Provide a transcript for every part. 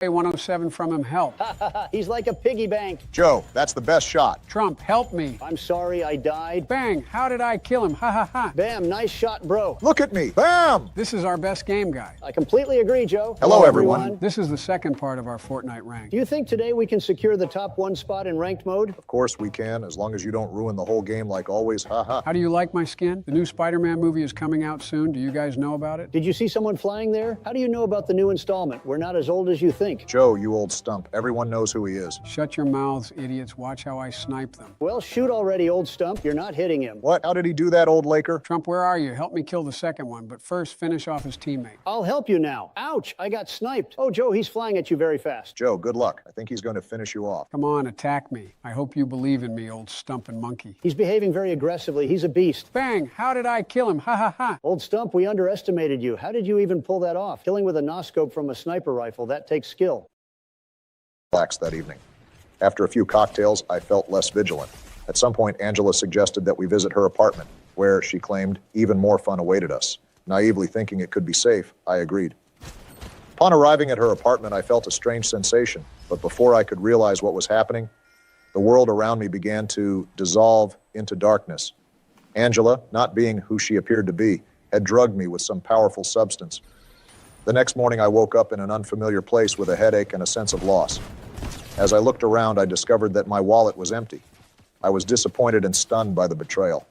107 from him, help. He's like a piggy bank. Joe, that's the best shot. Trump, help me. I'm sorry I died. Bang, how did I kill him? Ha ha ha. Bam, nice shot, bro. Look at me. Bam! This is our best game, guy. I completely agree, Joe. Hello, everyone. This is the second part of our Fortnite rank. Do you think today we can secure the top 1 spot in ranked mode? Of course we can, as long as you don't ruin the whole game like always. Ha ha. How do you like my skin? The new Spider-Man movie is coming out soon. Do you guys know about it? Did you see someone flying there? How do you know about the new installment? We're not as old as you think. Joe, you old stump. Everyone knows who he is. Shut your mouths, idiots. Watch how I snipe them. Well, shoot already, old stump. You're not hitting him. What? How did he do that, old Laker? Trump, where are you? Help me kill the second one, but first finish off his teammate. I'll help you now. Ouch, I got sniped. Oh, Joe, he's flying at you very fast. Joe, good luck. I think he's going to finish you off. Come on, attack me. I hope you believe in me, old stumpin' monkey. He's behaving very aggressively. He's a beast. Bang, how did I kill him? Ha ha ha. Old stump, we underestimated you. How did you even pull that off? Killing with a no-scope from a sniper rifle, that takes skill. Relaxed that evening. After a few cocktails, I felt less vigilant. At some point, Angela suggested that we visit her apartment, where, she claimed, even more fun awaited us. Naively thinking it could be safe, I agreed. Upon arriving at her apartment, I felt a strange sensation, but before I could realize what was happening, the world around me began to dissolve into darkness. Angela, not being who she appeared to be, had drugged me with some powerful substance. The next morning, I woke up in an unfamiliar place with a headache and a sense of loss. As I looked around, I discovered that my wallet was empty. I was disappointed and stunned by the betrayal.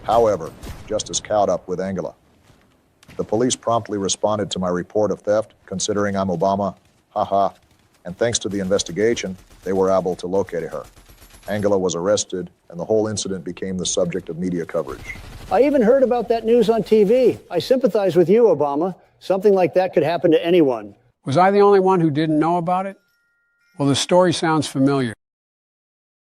However, just as caught up with Angela. The police promptly responded to my report of theft, considering I'm Obama, haha, and thanks to the investigation, they were able to locate her. Angela was arrested, and the whole incident became the subject of media coverage. I even heard about that news on TV. I sympathize with you, Obama. Something like that could happen to anyone. Was I the only one who didn't know about it? Well, the story sounds familiar.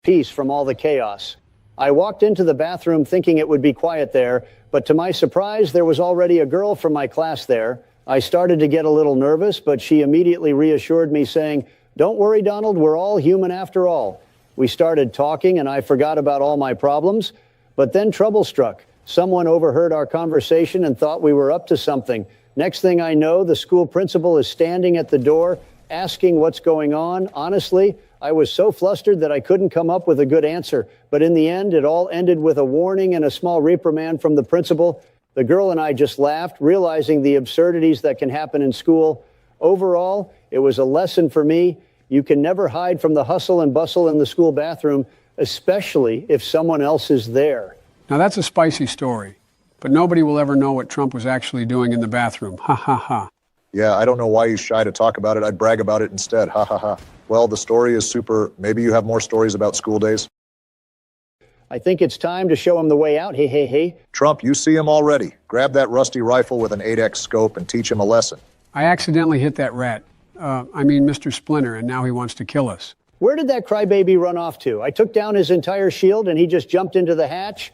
Peace from all the chaos. I walked into the bathroom thinking it would be quiet there, but to my surprise, there was already a girl from my class there. I started to get a little nervous, but she immediately reassured me, saying, "Don't worry, Donald, we're all human after all." We started talking, and I forgot about all my problems, but then trouble struck. Someone overheard our conversation and thought we were up to something. Next thing I know, the school principal is standing at the door, asking what's going on. Honestly, I was so flustered that I couldn't come up with a good answer. But in the end, it all ended with a warning and a small reprimand from the principal. The girl and I just laughed, realizing the absurdities that can happen in school. Overall, it was a lesson for me. You can never hide from the hustle and bustle in the school bathroom, especially if someone else is there. Now that's a spicy story, but nobody will ever know what Trump was actually doing in the bathroom. Ha ha ha. Yeah, I don't know why he's shy to talk about it. I'd brag about it instead. Ha ha ha. Well, the story is super. Maybe you have more stories about school days? I think it's time to show him the way out. Hey, hey, hey. Trump, you see him already. Grab that rusty rifle with an 8X scope and teach him a lesson. I accidentally hit that rat. Mr. Splinter, and now he wants to kill us. Where did that crybaby run off to? I took down his entire shield and he just jumped into the hatch.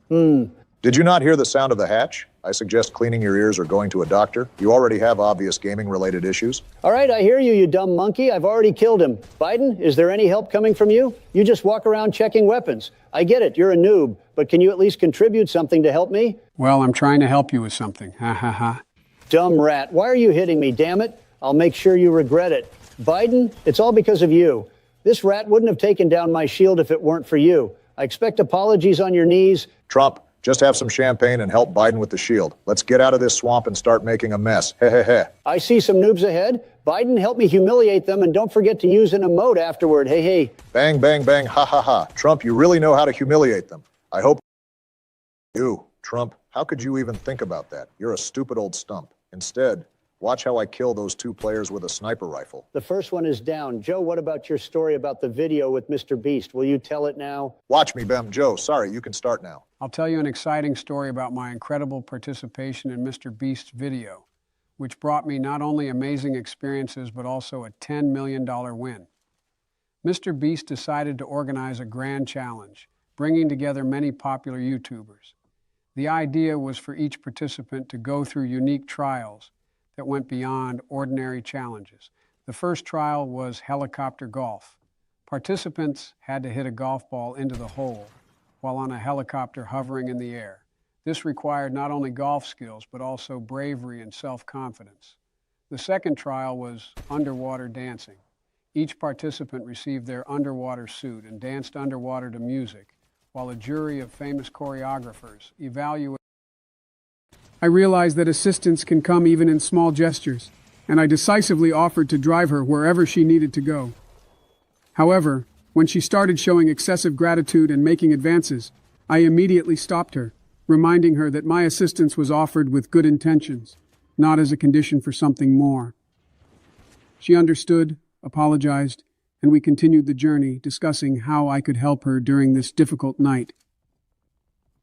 Did you not hear the sound of the hatch? I suggest cleaning your ears or going to a doctor. You already have obvious gaming-related issues. All right, I hear you, you dumb monkey. I've already killed him. Biden, is there any help coming from you? You just walk around checking weapons. I get it, you're a noob, but can you at least contribute something to help me? Well, I'm trying to help you with something. Ha ha ha. Dumb rat, why are you hitting me, damn it? I'll make sure you regret it. Biden, it's all because of you. This rat wouldn't have taken down my shield if it weren't for you. I expect apologies on your knees. Trump, just have some champagne and help Biden with the shield. Let's get out of this swamp and start making a mess. Heh heh heh. I see some noobs ahead. Biden, help me humiliate them, and don't forget to use an emote afterward. Hey, hey. Bang, bang, bang, ha ha ha. Trump, you really know how to humiliate them. I hope you, Trump, how could you even think about that? You're a stupid old stump. Instead, watch how I kill those 2 players with a sniper rifle. The first one is down. Joe, what about your story about the video with Mr. Beast? Will you tell it now? Watch me, Bem. Joe, sorry, you can start now. I'll tell you an exciting story about my incredible participation in Mr. Beast's video, which brought me not only amazing experiences, but also a $10 million win. Mr. Beast decided to organize a grand challenge, bringing together many popular YouTubers. The idea was for each participant to go through unique trials that went beyond ordinary challenges. The first trial was helicopter golf. Participants had to hit a golf ball into the hole while on a helicopter hovering in the air. This required not only golf skills, but also bravery and self-confidence. The second trial was underwater dancing. Each participant received their underwater suit and danced underwater to music, while a jury of famous choreographers evaluated. I realized that assistance can come even in small gestures, and I decisively offered to drive her wherever she needed to go. However, when she started showing excessive gratitude and making advances, I immediately stopped her, reminding her that my assistance was offered with good intentions, not as a condition for something more. She understood, apologized, and we continued the journey, discussing how I could help her during this difficult night.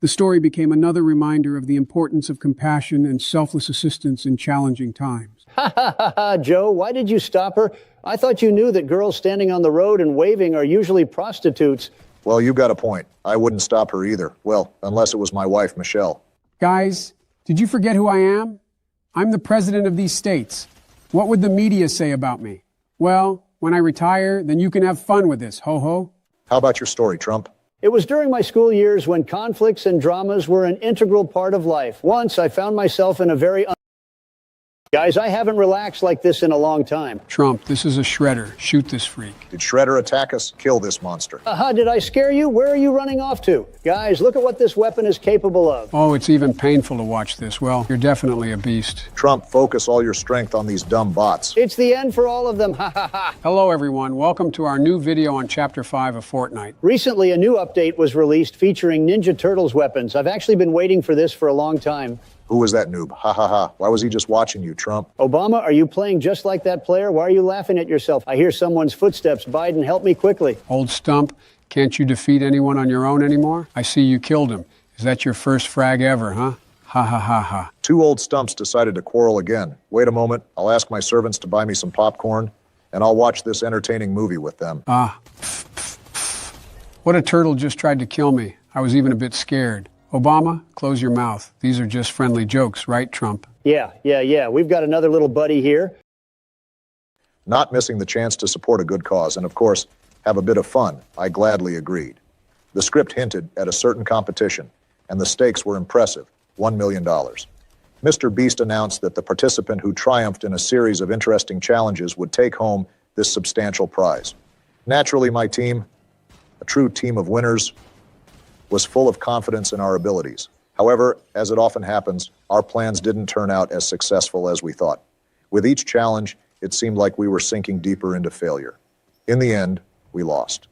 The story became another reminder of the importance of compassion and selfless assistance in challenging times. Ha ha ha ha, Joe, why did you stop her? I thought you knew that girls standing on the road and waving are usually prostitutes. Well, you got a point. I wouldn't stop her either. Well, unless it was my wife, Michelle. Guys, did you forget who I am? I'm the president of these states. What would the media say about me? Well, when I retire, then you can have fun with this, ho-ho. How about your story, Trump? It was during my school years when conflicts and dramas were an integral part of life. Once I found myself in a very... Guys, I haven't relaxed like this in a long time. Trump, this is a shredder. Shoot this freak. Did Shredder attack us? Kill this monster. Aha, did I scare you? Where are you running off to? Guys, look at what this weapon is capable of. Oh, it's even painful to watch this. Well, you're definitely a beast. Trump, focus all your strength on these dumb bots. It's the end for all of them, ha ha ha. Hello, everyone. Welcome to our new video on Chapter 5 of Fortnite. Recently, a new update was released featuring Ninja Turtles weapons. I've actually been waiting for this for a long time. Who was that noob? Ha ha ha. Why was he just watching you, Trump? Obama, are you playing just like that player? Why are you laughing at yourself? I hear someone's footsteps. Biden, help me quickly. Old stump, can't you defeat anyone on your own anymore? I see you killed him. Is that your first frag ever, huh? Ha ha ha ha. Two old stumps decided to quarrel again. Wait a moment. I'll ask my servants to buy me some popcorn, and I'll watch this entertaining movie with them. What a turtle just tried to kill me. I was even a bit scared. Obama, close your mouth. These are just friendly jokes, right, Trump? Yeah. We've got another little buddy here. Not missing the chance to support a good cause and, of course, have a bit of fun, I gladly agreed. The script hinted at a certain competition, and the stakes were impressive, $1 million. Mr. Beast announced that the participant who triumphed in a series of interesting challenges would take home this substantial prize. Naturally, my team, a true team of winners, was full of confidence in our abilities. However, as it often happens, our plans didn't turn out as successful as we thought. With each challenge, it seemed like we were sinking deeper into failure. In the end, we lost.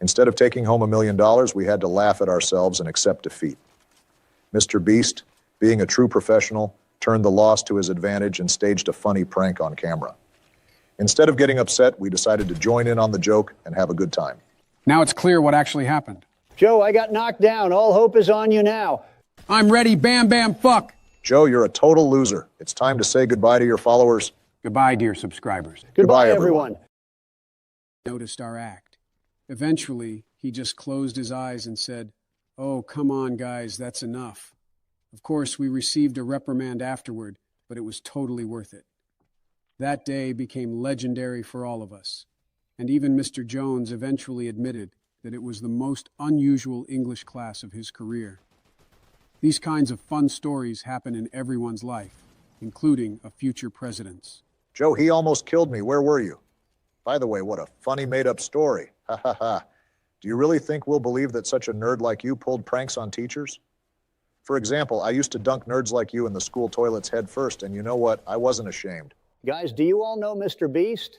Instead of taking home $1 million, we had to laugh at ourselves and accept defeat. Mr. Beast, being a true professional, turned the loss to his advantage and staged a funny prank on camera. Instead of getting upset, we decided to join in on the joke and have a good time. Now it's clear what actually happened. Joe, I got knocked down. All hope is on you now. I'm ready, bam, bam, fuck. Joe, you're a total loser. It's time to say goodbye to your followers. Goodbye, dear subscribers. Goodbye, everyone. Noticed our act. Eventually, he just closed his eyes and said, "Oh, come on, guys, that's enough." Of course, we received a reprimand afterward, but it was totally worth it. That day became legendary for all of us, and even Mr. Jones eventually admitted that it was the most unusual English class of his career. These kinds of fun stories happen in everyone's life, including a future president's. Joe, he almost killed me. Where were you? By the way, what a funny made-up story. Ha ha ha. Do you really think we'll believe that such a nerd like you pulled pranks on teachers? For example, I used to dunk nerds like you in the school toilets head first, and you know what? I wasn't ashamed. Guys, do you all know Mr. Beast?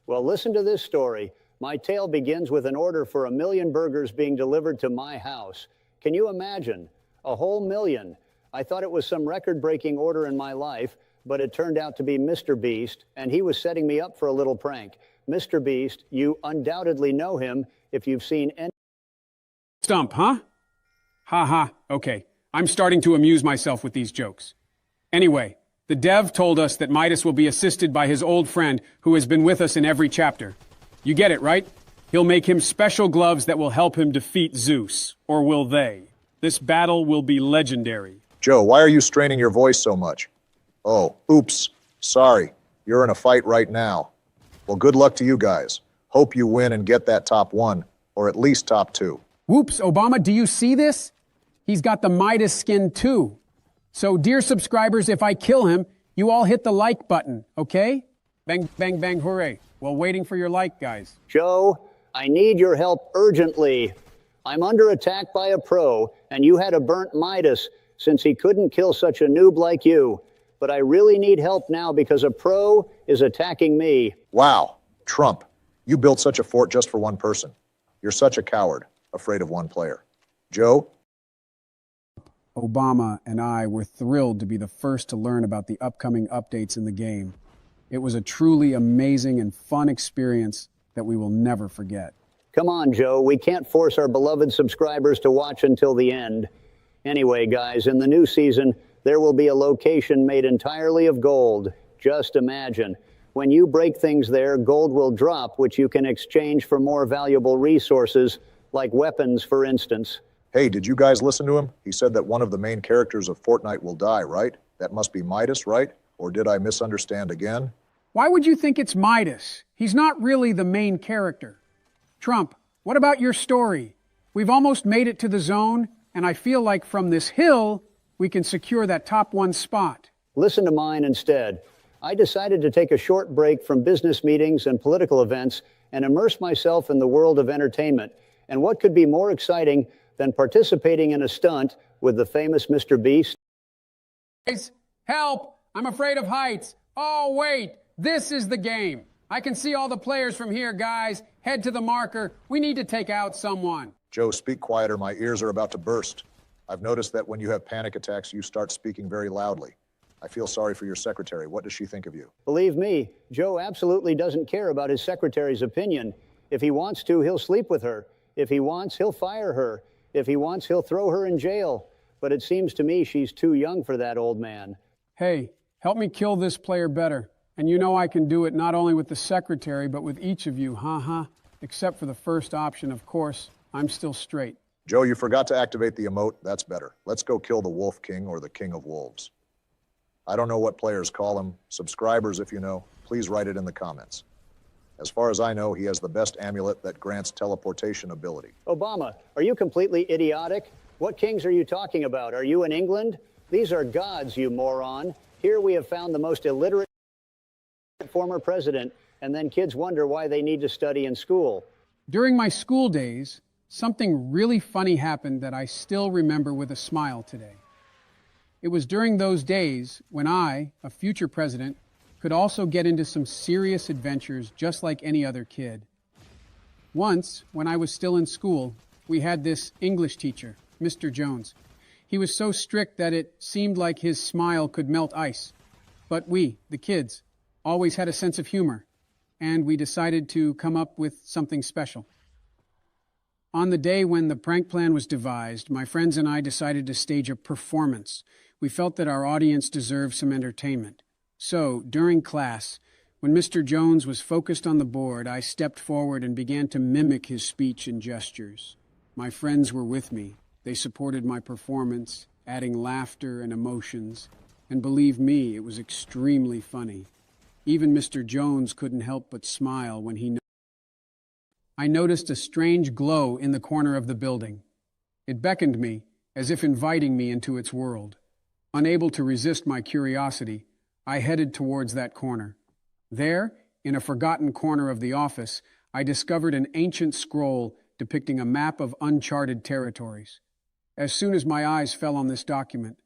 Well, listen to this story. My tale begins with an order for 1 million burgers being delivered to my house. Can you imagine? A whole million. I thought it was some record-breaking order in my life, but it turned out to be Mr. Beast, and he was setting me up for a little prank. Mr. Beast, you undoubtedly know him if you've seen any... Stump, huh? Ha ha, okay. I'm starting to amuse myself with these jokes. Anyway, the dev told us that Midas will be assisted by his old friend who has been with us in every chapter. You get it, right? He'll make him special gloves that will help him defeat Zeus. Or will they? This battle will be legendary. Joe, why are you straining your voice so much? Oh, oops. Sorry. You're in a fight right now. Well, good luck to you guys. Hope you win and get that top 1, or at least top 2. Whoops, Obama, do you see this? He's got the Midas skin too. So, dear subscribers, if I kill him, You all hit the like button, okay? Bang, bang, bang, hooray. Well, waiting for your like, guys. Joe, I need your help urgently. I'm under attack by a pro, and you had a burnt Midas since he couldn't kill such a noob like you. But I really need help now because a pro is attacking me. Wow, Trump, you built such a fort just for one person. You're such a coward, afraid of one player. Joe? Obama and I were thrilled to be the first to learn about the upcoming updates in the game. It was a truly amazing and fun experience that we will never forget. Come on, Joe. We can't force our beloved subscribers to watch until the end. Anyway, guys, in the new season, there will be a location made entirely of gold. Just imagine. When you break things there, gold will drop, which you can exchange for more valuable resources, like weapons, for instance. Hey, did you guys listen to him? He said that one of the main characters of Fortnite will die, right? That must be Midas, right? Or did I misunderstand again? Why would you think it's Midas? He's not really the main character. Trump, what about your story? We've almost made it to the zone, and I feel like from this hill, we can secure that top one spot. Listen to mine instead. I decided to take a short break from business meetings and political events and immerse myself in the world of entertainment. And what could be more exciting than participating in a stunt with the famous Mr. Beast? Guys, help! I'm afraid of heights. Oh, wait, this is the game. I can see all the players from here, guys. Head to the marker. We need to take out someone. Joe, speak quieter. My ears are about to burst. I've noticed that when you have panic attacks, you start speaking very loudly. I feel sorry for your secretary. What does she think of you? Believe me, Joe absolutely doesn't care about his secretary's opinion. If he wants to, he'll sleep with her. If he wants, he'll fire her. If he wants, he'll throw her in jail. But it seems to me she's too young for that, old man. Hey, help me kill this player better. And you know I can do it not only with the secretary, but with each of you, Except for the first option, of course. I'm still straight. Joe, you forgot to activate the emote. That's better. Let's go kill the Wolf King or the King of Wolves. I don't know what players call him. Subscribers, if you know, please write it in the comments. As far as I know, he has the best amulet that grants teleportation ability. Obama, are you completely idiotic? What kings are you talking about? Are you in England? These are gods, you moron. Here we have found the most illiterate former president, and then kids wonder why they need to study in school. During my school days, something really funny happened that I still remember with a smile today. It was during those days when I, a future president, could also get into some serious adventures just like any other kid. Once, when I was still in school, we had this English teacher, Mr. Jones. He was so strict that it seemed like his smile could melt ice. But we, the kids, always had a sense of humor, and we decided to come up with something special. On the day when the prank plan was devised, my friends and I decided to stage a performance. We felt that our audience deserved some entertainment. So, during class, when Mr. Jones was focused on the board, I stepped forward and began to mimic his speech and gestures. My friends were with me. They supported my performance, adding laughter and emotions. And believe me, it was extremely funny. Even Mr. Jones couldn't help but smile when I noticed a strange glow in the corner of the building. It beckoned me, as if inviting me into its world. Unable to resist my curiosity, I headed towards that corner. There, in a forgotten corner of the office, I discovered an ancient scroll depicting a map of uncharted territories. As soon as my eyes fell on this document,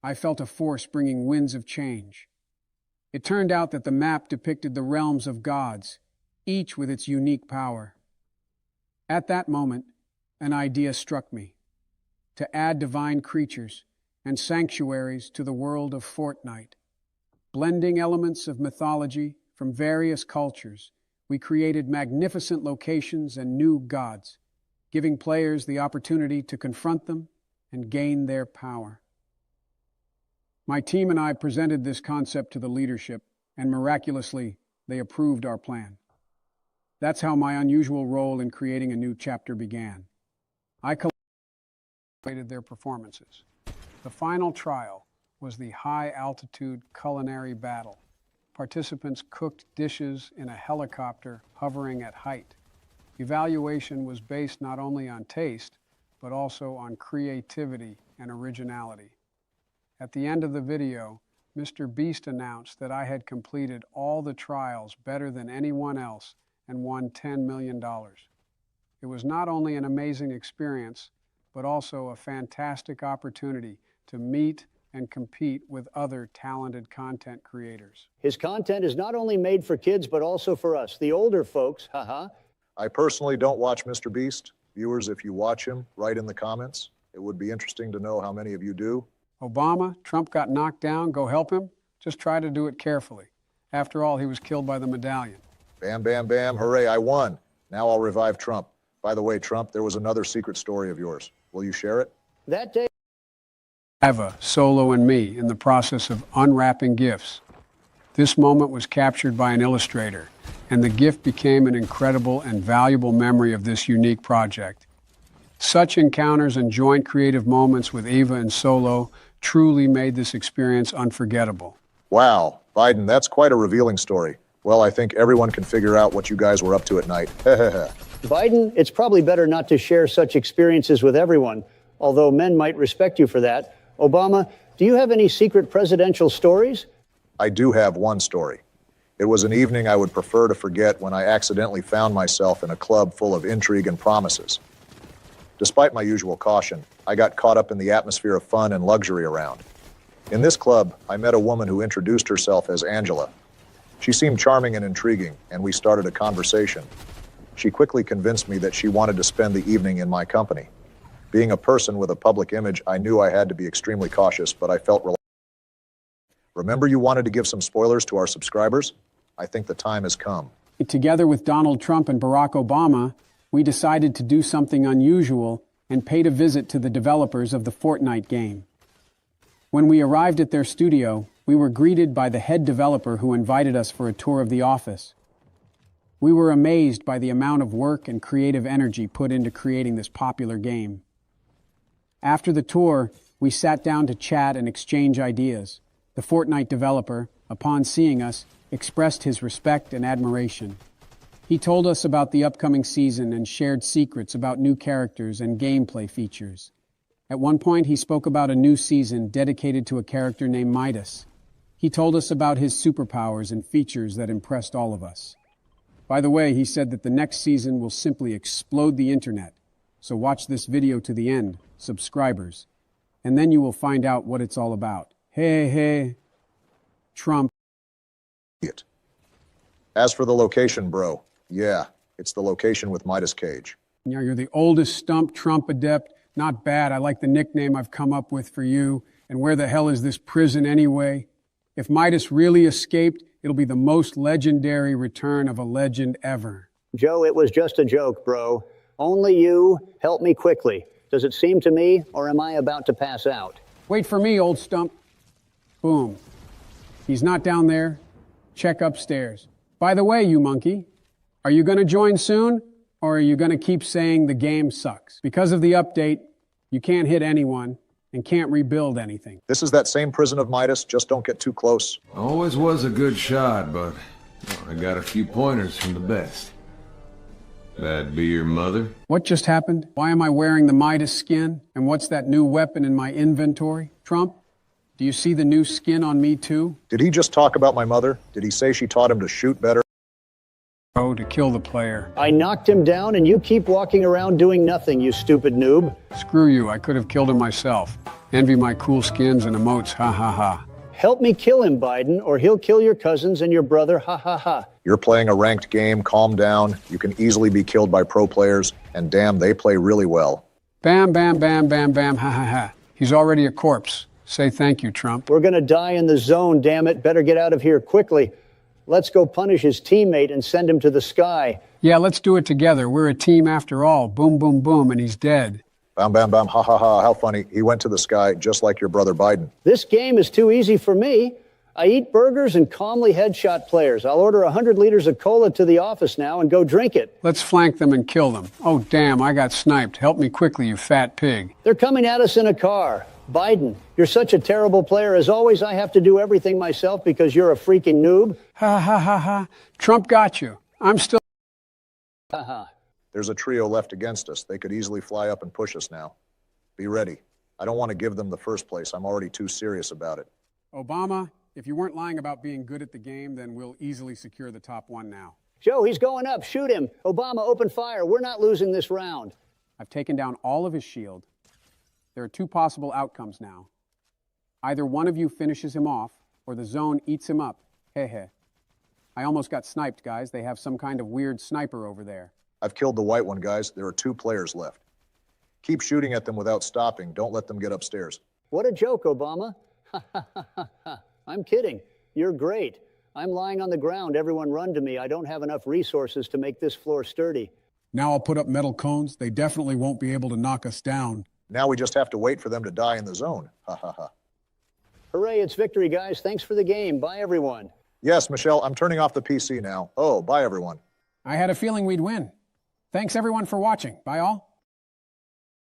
I felt a force bringing winds of change. It turned out that the map depicted the realms of gods, each with its unique power. At that moment, an idea struck me: to add divine creatures and sanctuaries to the world of Fortnite. Blending elements of mythology from various cultures, we created magnificent locations and new gods, giving players the opportunity to confront them and gain their power. My team and I presented this concept to the leadership, and miraculously, they approved our plan. That's how my unusual role in creating a new chapter began. I collaborated their performances. The final trial was the high-altitude culinary battle. Participants cooked dishes in a helicopter hovering at height. Evaluation was based not only on taste, but also on creativity and originality. At the end of the video, Mr. Beast announced that I had completed all the trials better than anyone else and won $10 million. It was not only an amazing experience, but also a fantastic opportunity to meet and compete with other talented content creators. His content is not only made for kids, but also for us, the older folks, haha. I personally don't watch Mr. Beast. Viewers, if you watch him, write in the comments. It would be interesting to know how many of you do. Obama, Trump got knocked down, go help him? Just try to do it carefully. After all, he was killed by the medallion. Bam, bam, bam, hooray, I won. Now I'll revive Trump. By the way, Trump, there was another secret story of yours. Will you share it? That day, Eva, Solo, and me in the process of unwrapping gifts. This moment was captured by an illustrator, and the gift became an incredible and valuable memory of this unique project. Such encounters and joint creative moments with Eva and Solo truly made this experience unforgettable. Wow, Biden, that's quite a revealing story. Well, I think everyone can figure out what you guys were up to at night. Biden, it's probably better not to share such experiences with everyone, although men might respect you for that. Obama, do you have any secret presidential stories? I do have one story. It was an evening I would prefer to forget when I accidentally found myself in a club full of intrigue and promises. Despite my usual caution, I got caught up in the atmosphere of fun and luxury around. In this club, I met a woman who introduced herself as Angela. She seemed charming and intriguing, and we started a conversation. She quickly convinced me that she wanted to spend the evening in my company. Being a person with a public image, I knew I had to be extremely cautious, but I felt relaxed. Remember you wanted to give some spoilers to our subscribers? I think the time has come. Together with Donald Trump and Barack Obama, we decided to do something unusual and paid a visit to the developers of the Fortnite game. When we arrived at their studio, we were greeted by the head developer who invited us for a tour of the office. We were amazed by the amount of work and creative energy put into creating this popular game. After the tour, we sat down to chat and exchange ideas. The Fortnite developer, upon seeing us, expressed his respect and admiration. He told us about the upcoming season and shared secrets about new characters and gameplay features. At one point, he spoke about a new season dedicated to a character named Midas. He told us about his superpowers and features that impressed all of us. By the way, he said that the next season will simply explode the internet. So watch this video to the end, subscribers, and then you will find out what it's all about. Hey, Trump. As for the location, bro, yeah, it's the location with Midas Cage. Yeah, you're the oldest stump Trump adept. Not bad. I like the nickname I've come up with for you. And where the hell is this prison anyway? If Midas really escaped, it'll be the most legendary return of a legend ever. Joe, it was just a joke, bro. Only you. Help me quickly. Does it seem to me, or am I about to pass out? Wait for me, old stump. Boom. He's not down there. Check upstairs. By the way, you monkey, are you going to join soon, or are you going to keep saying the game sucks? Because of the update, you can't hit anyone and can't rebuild anything. This is that same prison of Midas, just don't get too close. Always was a good shot, but I got a few pointers from the best. That'd be your mother? What just happened? Why am I wearing the Midas skin? And what's that new weapon in my inventory? Trump, do you see the new skin on me too? Did he just talk about my mother? Did he say she taught him to shoot better? Oh, to kill the player. I knocked him down and you keep walking around doing nothing, you stupid noob. Screw you, I could have killed him myself. Envy my cool skins and emotes, ha ha ha. Help me kill him, Biden, or he'll kill your cousins and your brother, ha ha ha. You're playing a ranked game, calm down. You can easily be killed by pro players, and damn, they play really well. Bam, bam, bam, bam, bam, ha ha ha. He's already a corpse. Say thank you, Trump. We're gonna die in the zone, damn it. Better get out of here quickly. Let's go punish his teammate and send him to the sky. Yeah, let's do it together. We're a team after all. Boom, boom, boom, and he's dead. Bam, bam, bam, ha ha ha, how funny. He went to the sky just like your brother Biden. This game is too easy for me. I eat burgers and calmly headshot players. I'll order 100 liters of cola to the office now and go drink it. Let's flank them and kill them. Oh, damn, I got sniped. Help me quickly, you fat pig. They're coming at us in a car. Biden, you're such a terrible player. As always, I have to do everything myself because you're a freaking noob. Ha ha ha ha. Trump got you. I'm still... Ha ha. There's a trio left against us. They could easily fly up and push us now. Be ready. I don't want to give them the first place. I'm already too serious about it. Obama, If you weren't lying about being good at the game, then we'll easily secure the top one now. Joe, he's going up. Shoot him. Obama, open fire. We're not losing this round. I've taken down all of his shield. There are two possible outcomes now. Either one of you finishes him off, or the zone eats him up. Heh. I almost got sniped, guys. They have some kind of weird sniper over there. I've killed the white one, guys. There are 2 players left. Keep shooting at them without stopping. Don't let them get upstairs. What a joke, Obama. I'm kidding. You're great. I'm lying on the ground. Everyone run to me. I don't have enough resources to make this floor sturdy. Now I'll put up metal cones. They definitely won't be able to knock us down. Now we just have to wait for them to die in the zone. Hooray, it's victory, guys. Thanks for the game. Bye, everyone. Yes, Michelle, I'm turning off the PC now. Oh, bye, everyone. I had a feeling we'd win. Thanks, everyone, for watching. Bye, all.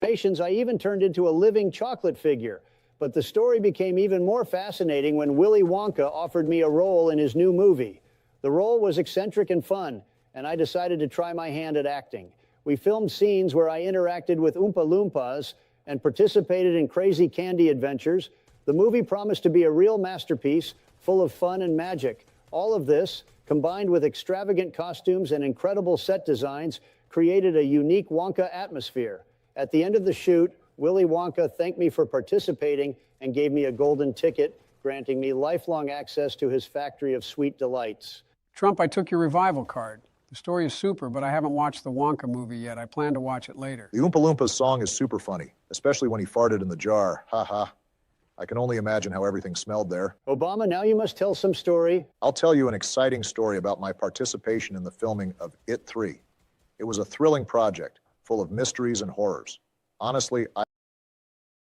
Patience, I even turned into a living chocolate figure. But the story became even more fascinating when Willy Wonka offered me a role in his new movie. The role was eccentric and fun, and I decided to try my hand at acting. We filmed scenes where I interacted with Oompa Loompas and participated in crazy candy adventures. The movie promised to be a real masterpiece, full of fun and magic. All of this, combined with extravagant costumes and incredible set designs, created a unique Wonka atmosphere. At the end of the shoot, Willy Wonka thanked me for participating and gave me a golden ticket, granting me lifelong access to his factory of sweet delights. Trump, I took your revival card. The story is super, but I haven't watched the Wonka movie yet. I plan to watch it later. The Oompa Loompas song is super funny, especially when he farted in the jar. I can only imagine how everything smelled there. Obama, now you must tell some story. I'll tell you an exciting story about my participation in the filming of It 3. It was a thrilling project, full of mysteries and horrors. Honestly,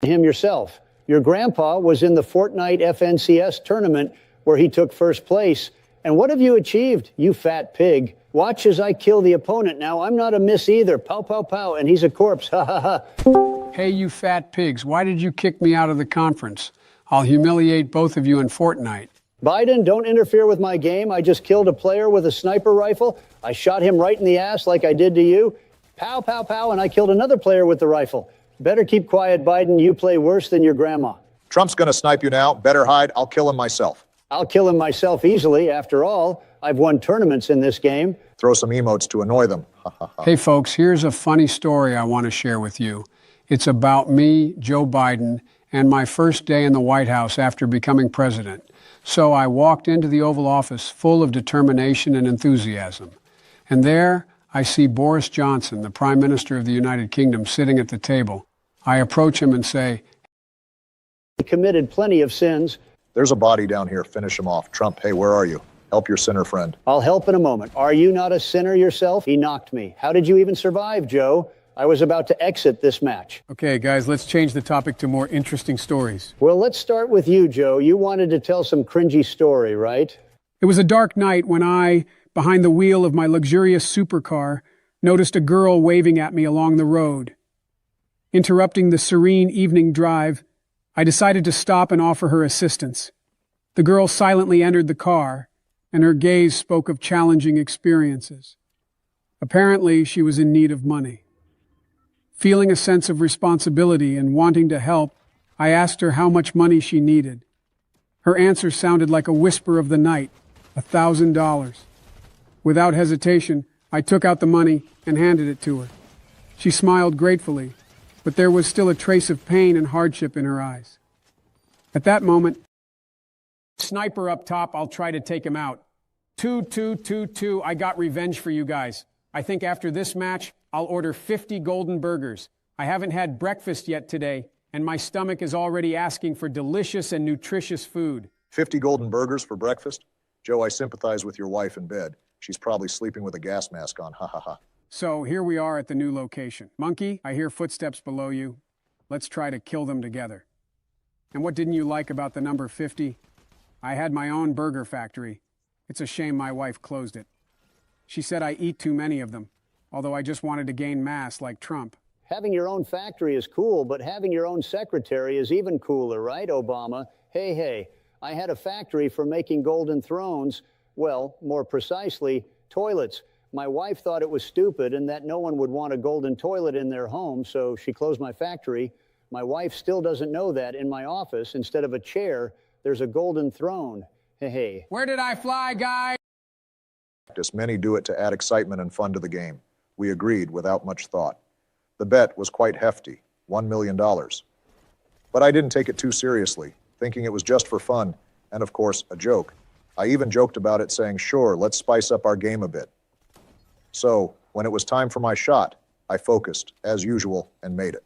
Him yourself. Your grandpa was in the Fortnite FNCS tournament where he took first place. And what have you achieved, you fat pig? Watch as I kill the opponent now. I'm not a miss either. Pow, pow, pow. And he's a corpse. Ha, ha, ha. Hey, you fat pigs, why did you kick me out of the conference? I'll humiliate both of you in Fortnite. Biden, don't interfere with my game. I just killed a player with a sniper rifle. I shot him right in the ass like I did to you. Pow, pow, pow. And I killed another player with the rifle. Better keep quiet, Biden. You play worse than your grandma. Trump's gonna snipe you now. Better hide. I'll kill him myself. I'll kill him myself easily. After all, I've won tournaments in this game. Throw some emotes to annoy them. Hey, folks, here's a funny story I want to share with you. It's about me, Joe Biden, and my first day in the White House after becoming president. So I walked into the Oval Office full of determination and enthusiasm. And there I see Boris Johnson, the Prime Minister of the United Kingdom, sitting at the table. I approach him and say, He committed plenty of sins. There's a body down here. Finish him off. Trump, hey, where are you? Help your sinner friend. I'll help in a moment. Are you not a sinner yourself? He knocked me. How did you even survive, Joe? I was about to exit this match. Okay, guys, let's change the topic to more interesting stories. Well, let's start with you, Joe. You wanted to tell some cringy story, right? It was a dark night when I, behind the wheel of my luxurious supercar, noticed a girl waving at me along the road. Interrupting the serene evening drive, I decided to stop and offer her assistance. The girl silently entered the car, and her gaze spoke of challenging experiences. Apparently, she was in need of money. Feeling a sense of responsibility and wanting to help, I asked her how much money she needed. Her answer sounded like a whisper of the night, $1,000. Without hesitation, I took out the money and handed it to her. She smiled gratefully, but there was still a trace of pain and hardship in her eyes. At that moment, sniper up top, I'll try to take him out. 2-2-2-2, I got revenge for you guys. I think after this match, I'll order 50 golden burgers. I haven't had breakfast yet today, and my stomach is already asking for delicious and nutritious food. 50 golden burgers for breakfast? Joe, I sympathize with your wife in bed. She's probably sleeping with a gas mask on. So here we are at the new location. Monkey, I hear footsteps below you. Let's try to kill them together. And what didn't you like about the number 50? I had my own burger factory. It's a shame my wife closed it. She said I eat too many of them, although I just wanted to gain mass like Trump. Having your own factory is cool, but having your own secretary is even cooler, right, Obama? Hey, I had a factory for making golden thrones. Well, more precisely, toilets. My wife thought it was stupid and that no one would want a golden toilet in their home, so she closed my factory. My wife still doesn't know that in my office, instead of a chair, There's a golden throne. Hey. Where did I fly, guy? Many do it to add excitement and fun to the game. We agreed without much thought. The bet was quite hefty, $1 million. But I didn't take it too seriously, thinking it was just for fun, and of course, a joke. I even joked about it, saying, sure, let's spice up our game a bit. So, when it was time for my shot, I focused, as usual, and made it.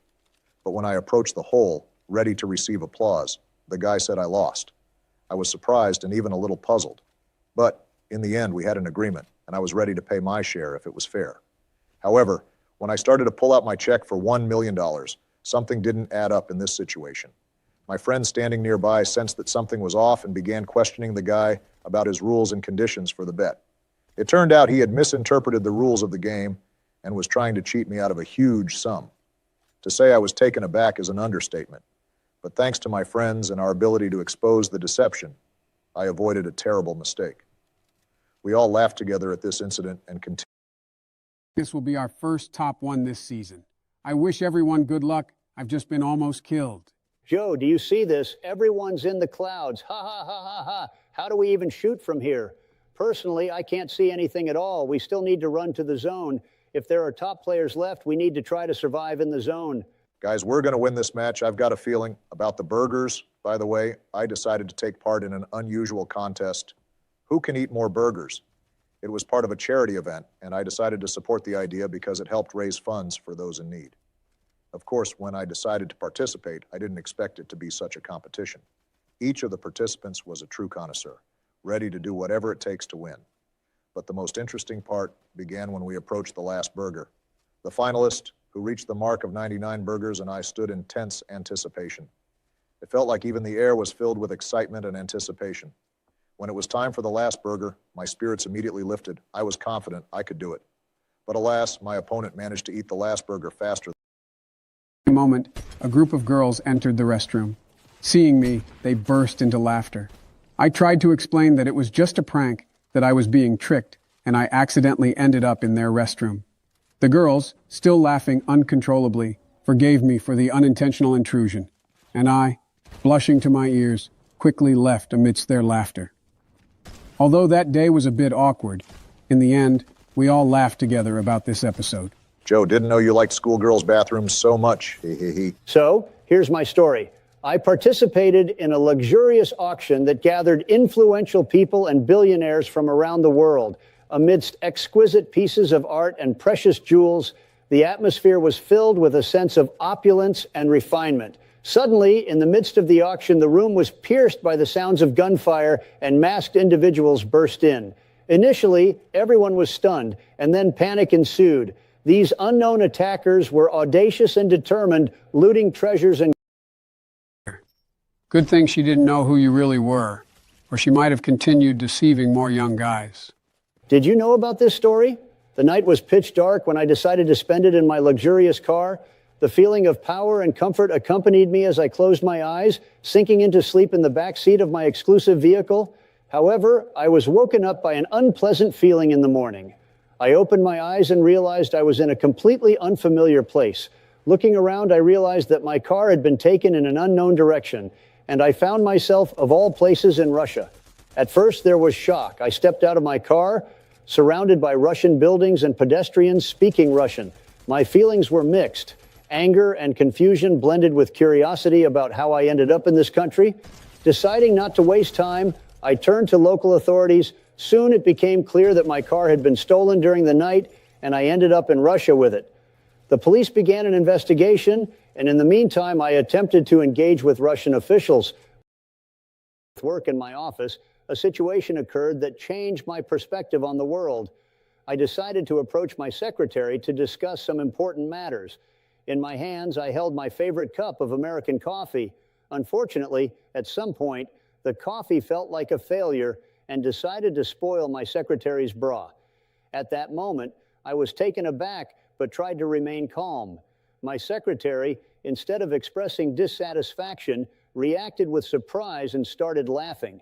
But when I approached the hole, ready to receive applause, the guy said I lost. I was surprised and even a little puzzled. But, in the end, we had an agreement, and I was ready to pay my share if it was fair. However, when I started to pull out my check for $1 million, something didn't add up in this situation. My friend standing nearby sensed that something was off and began questioning the guy about his rules and conditions for the bet. It turned out he had misinterpreted the rules of the game and was trying to cheat me out of a huge sum. To say I was taken aback is an understatement, but thanks to my friends and our ability to expose the deception, I avoided a terrible mistake. We all laughed together at this incident and continued. This will be our first top one this season. I wish everyone good luck. I've just been almost killed. Joe, do you see this? Everyone's in the clouds. Ha ha ha ha ha. How do we even shoot from here? Personally, I can't see anything at all. We still need to run to the zone. If there are top players left, we need to try to survive in the zone. Guys, we're going to win this match. I've got a feeling. About the burgers, by the way, I decided to take part in an unusual contest. Who can eat more burgers? It was part of a charity event, and I decided to support the idea because it helped raise funds for those in need. Of course, when I decided to participate, I didn't expect it to be such a competition. Each of the participants was a true connoisseur, ready to do whatever it takes to win. But the most interesting part began when we approached the last burger. The finalist, who reached the mark of 99 burgers, and I stood in tense anticipation. It felt like even the air was filled with excitement and anticipation. When it was time for the last burger, my spirits immediately lifted. I was confident I could do it. But alas, my opponent managed to eat the last burger faster. In a moment, a group of girls entered the restroom. Seeing me, they burst into laughter. I tried to explain that it was just a prank, that I was being tricked, and I accidentally ended up in their restroom. The girls, still laughing uncontrollably, forgave me for the unintentional intrusion, and I, blushing to my ears, quickly left amidst their laughter. Although that day was a bit awkward, in the end, we all laughed together about this episode. Joe, didn't know you liked schoolgirls' bathrooms so much. So, here's my story. I participated in a luxurious auction that gathered influential people and billionaires from around the world. Amidst exquisite pieces of art and precious jewels, the atmosphere was filled with a sense of opulence and refinement. Suddenly, in the midst of the auction, the room was pierced by the sounds of gunfire, and masked individuals burst in. Initially, everyone was stunned, and then panic ensued. These unknown attackers were audacious and determined, looting treasures and... Good thing she didn't know who you really were, or she might have continued deceiving more young guys. Did you know about this story? The night was pitch dark when I decided to spend it in my luxurious car. The feeling of power and comfort accompanied me as I closed my eyes, sinking into sleep in the back seat of my exclusive vehicle. However, I was woken up by an unpleasant feeling in the morning. I opened my eyes and realized I was in a completely unfamiliar place. Looking around, I realized that my car had been taken in an unknown direction, and I found myself, of all places, in Russia. At first, there was shock. I stepped out of my car, surrounded by Russian buildings and pedestrians speaking Russian. My feelings were mixed. Anger and confusion blended with curiosity about how I ended up in this country. Deciding not to waste time, I turned to local authorities. Soon it became clear that my car had been stolen during the night, and I ended up in Russia with it. The police began an investigation, and in the meantime, I attempted to engage with Russian officials. With work in my office, a situation occurred that changed my perspective on the world. I decided to approach my secretary to discuss some important matters. In my hands, I held my favorite cup of American coffee. Unfortunately, at some point, the coffee felt like a failure and decided to spoil my secretary's bra. At that moment, I was taken aback but tried to remain calm. My secretary, instead of expressing dissatisfaction, reacted with surprise and started laughing.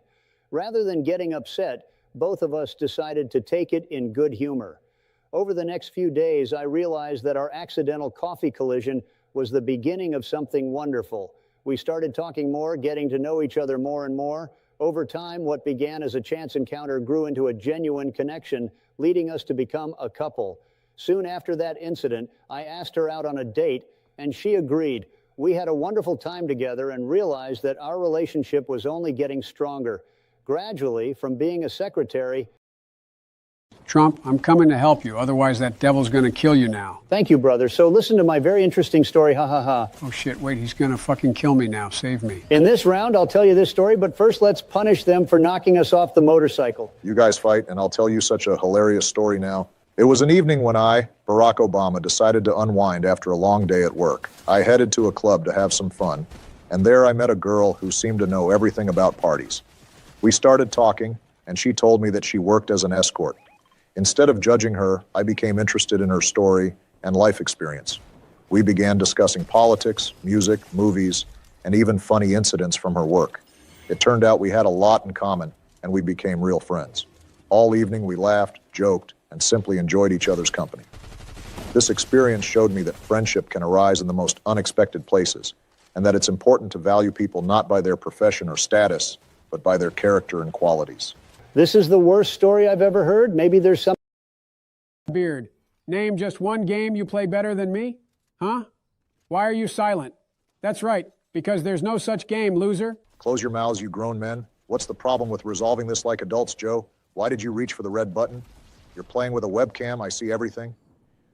Rather than getting upset, both of us decided to take it in good humor. Over the next few days, I realized that our accidental coffee collision was the beginning of something wonderful. We started talking more, getting to know each other more and more. Over time, what began as a chance encounter grew into a genuine connection, leading us to become a couple. Soon after that incident, I asked her out on a date, and she agreed. We had a wonderful time together and realized that our relationship was only getting stronger. Gradually, from being a secretary... Trump, I'm coming to help you. Otherwise, that devil's going to kill you now. Thank you, brother. So listen to my very interesting story. Ha ha ha. Oh, shit. Wait, he's going to fucking kill me now. Save me. In this round, I'll tell you this story, but first let's punish them for knocking us off the motorcycle. You guys fight, and I'll tell you such a hilarious story now. It was an evening when I, Barack Obama, decided to unwind after a long day at work. I headed to a club to have some fun, and there I met a girl who seemed to know everything about parties. We started talking, and she told me that she worked as an escort. Instead of judging her, I became interested in her story and life experience. We began discussing politics, music, movies, and even funny incidents from her work. It turned out we had a lot in common, and we became real friends. All evening we laughed, joked, and simply enjoyed each other's company. This experience showed me that friendship can arise in the most unexpected places, and that it's important to value people not by their profession or status, but by their character and qualities. This is the worst story I've ever heard. Maybe there's some... Beard, name just one game you play better than me? Huh? Why are you silent? That's right, because there's no such game, loser. Close your mouths, you grown men. What's the problem with resolving this like adults, Joe? Why did you reach for the red button? You're playing with a webcam, I see everything.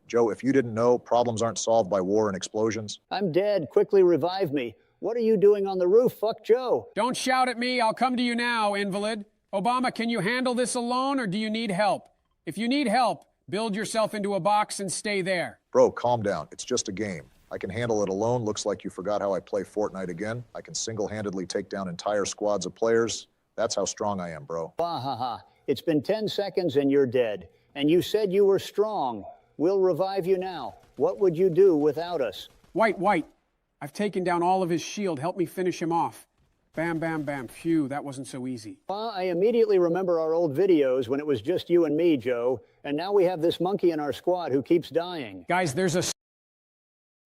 Joe, if you didn't know, problems aren't solved by war and explosions. I'm dead. Quickly revive me. What are you doing on the roof? Fuck Joe. Don't shout at me. I'll come to you now, invalid. Obama, can you handle this alone, or do you need help? If you need help, build yourself into a box and stay there. Bro, calm down. It's just a game. I can handle it alone. Looks like you forgot how I play Fortnite again. I can single-handedly take down entire squads of players. That's how strong I am, bro. Ha. It's been 10 seconds and you're dead. And you said you were strong. We'll revive you now. What would you do without us? White. I've taken down all of his shield. Help me finish him off. Bam, bam, bam. Phew, that wasn't so easy. I immediately remember our old videos when it was just you and me, Joe. And now we have this monkey in our squad who keeps dying. Guys, there's a...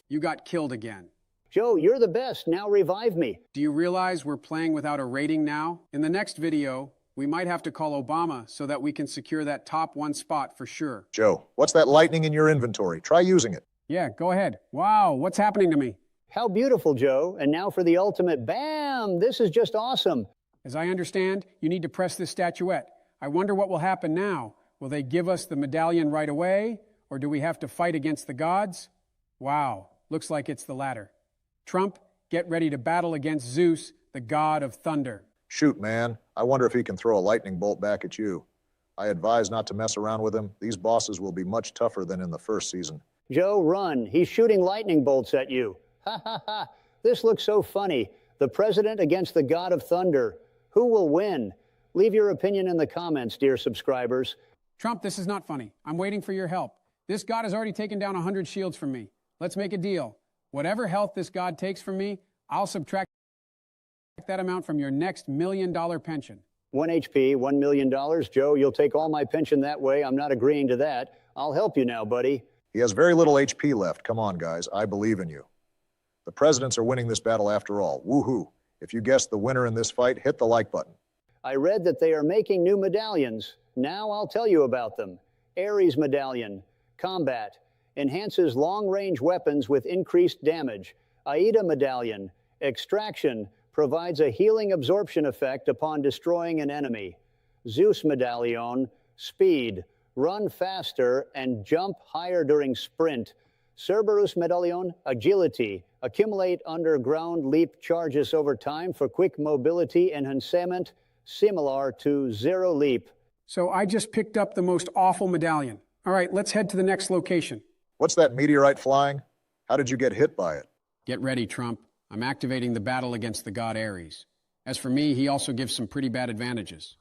You got killed again. Joe, you're the best. Now revive me. Do you realize we're playing without a rating now? In the next video, we might have to call Obama so that we can secure that top one spot for sure. Joe, what's that lightning in your inventory? Try using it. Yeah, go ahead. Wow, what's happening to me? How beautiful, Joe. And now for the ultimate bam! This is just awesome. As I understand, you need to press this statuette. I wonder what will happen now. Will they give us the medallion right away, or do we have to fight against the gods? Wow, looks like it's the latter. Trump, get ready to battle against Zeus, the god of thunder. Shoot, man. I wonder if he can throw a lightning bolt back at you. I advise not to mess around with him. These bosses will be much tougher than in the first season. Joe, run. He's shooting lightning bolts at you. Ha ha ha. This looks so funny. The president against the god of thunder. Who will win? Leave your opinion in the comments, dear subscribers. Trump, this is not funny. I'm waiting for your help. This god has already taken down 100 shields from me. Let's make a deal. Whatever health this god takes from me, I'll subtract that amount from your next $1 million pension. 1 HP, $1 million. Joe, you'll take all my pension that way. I'm not agreeing to that. I'll help you now, buddy. He has very little HP left. Come on, guys. I believe in you. The presidents are winning this battle after all. Woohoo. If you guessed the winner in this fight, hit the like button. I read that they are making new medallions. Now I'll tell you about them. Ares Medallion. Combat. Enhances long-range weapons with increased damage. Aida Medallion. Extraction. Provides a healing absorption effect upon destroying an enemy. Zeus Medallion. Speed. Run faster and jump higher during sprint. Cerberus Medallion. Agility. Accumulate underground leap charges over time for quick mobility enhancement, similar to Zero Leap. So I just picked up the most awful medallion. All right, let's head to the next location. What's that meteorite flying? How did you get hit by it? Get ready, Trump. I'm activating the battle against the god Ares. As for me, he also gives some pretty bad advantages.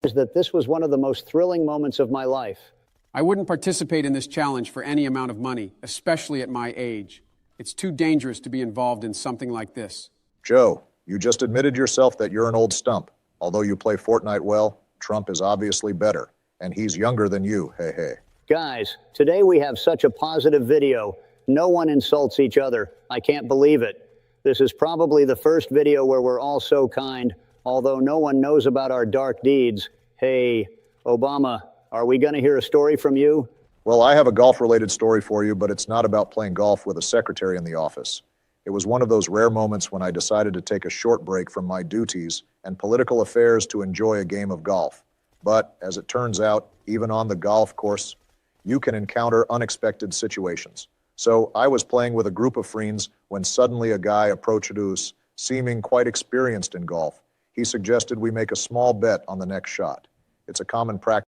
Is that this was one of the most thrilling moments of my life. I wouldn't participate in this challenge for any amount of money, especially at my age. It's too dangerous to be involved in something like this. Joe, you just admitted yourself that you're an old stump. Although you play Fortnite well, Trump is obviously better. And he's younger than you, hey. Guys, today we have such a positive video. No one insults each other. I can't believe it. This is probably the first video where we're all so kind, although no one knows about our dark deeds. Hey, Obama, are we going to hear a story from you? Well, I have a golf-related story for you, but it's not about playing golf with a secretary in the office. It was one of those rare moments when I decided to take a short break from my duties and political affairs to enjoy a game of golf. But, as it turns out, even on the golf course, you can encounter unexpected situations. So I was playing with a group of friends when suddenly a guy approached us, seeming quite experienced in golf. He suggested we make a small bet on the next shot. It's a common practice.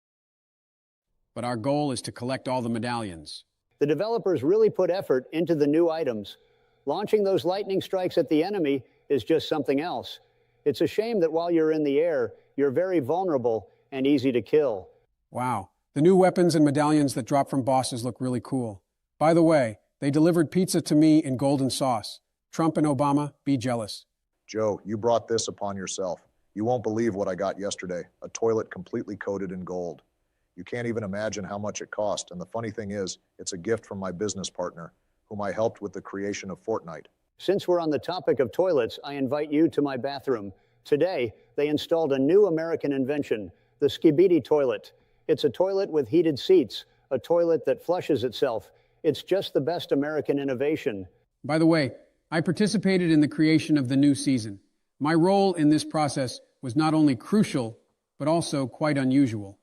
But our goal is to collect all the medallions. The developers really put effort into the new items. Launching those lightning strikes at the enemy is just something else. It's a shame that while you're in the air, you're very vulnerable and easy to kill. Wow, the new weapons and medallions that drop from bosses look really cool. By the way, they delivered pizza to me in golden sauce. Trump and Obama, be jealous. Joe, you brought this upon yourself. You won't believe what I got yesterday, a toilet completely coated in gold. You can't even imagine how much it cost, and the funny thing is, it's a gift from my business partner, whom I helped with the creation of Fortnite. Since we're on the topic of toilets, I invite you to my bathroom. Today, they installed a new American invention, the Skibidi toilet. It's a toilet with heated seats, a toilet that flushes itself. It's just the best American innovation. By the way, I participated in the creation of the new season. My role in this process was not only crucial, but also quite unusual.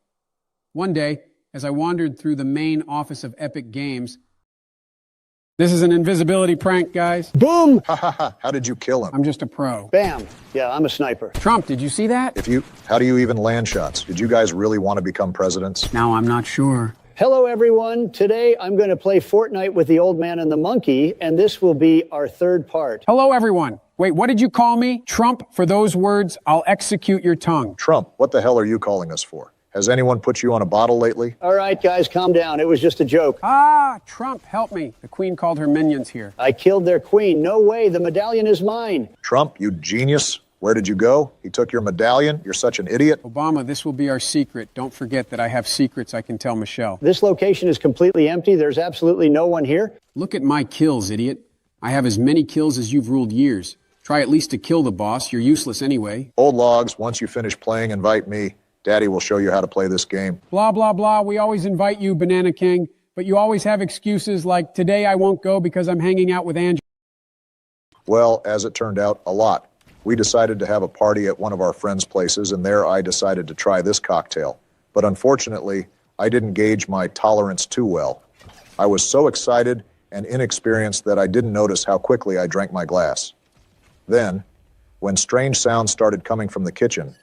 One day, as I wandered through the main office of Epic Games, this is an invisibility prank, guys. Boom! Ha ha ha, how did you kill him? I'm just a pro. Bam! Yeah, I'm a sniper. Trump, did you see that? How do you even land shots? Did you guys really want to become presidents? Now I'm not sure. Hello, everyone. Today, I'm going to play Fortnite with the old man and the monkey, and this will be our third part. Hello, everyone. Wait, what did you call me? Trump, for those words, I'll execute your tongue. Trump, what the hell are you calling us for? Has anyone put you on a bottle lately? All right, guys, calm down. It was just a joke. Ah, Trump, help me. The Queen called her minions here. I killed their queen. No way. The medallion is mine. Trump, you genius. Where did you go? He took your medallion? You're such an idiot. Obama, this will be our secret. Don't forget that I have secrets I can tell Michelle. This location is completely empty. There's absolutely no one here. Look at my kills, idiot. I have as many kills as you've ruled years. Try at least to kill the boss. You're useless anyway. Old logs, once you finish playing, invite me. Daddy will show you how to play this game. Blah, blah, blah. We always invite you, Banana King, but you always have excuses like, today I won't go because I'm hanging out with Angela. Well, as it turned out, a lot. We decided to have a party at one of our friends' places, and there I decided to try this cocktail. But unfortunately, I didn't gauge my tolerance too well. I was so excited and inexperienced that I didn't notice how quickly I drank my glass. Then, when strange sounds started coming from the kitchen,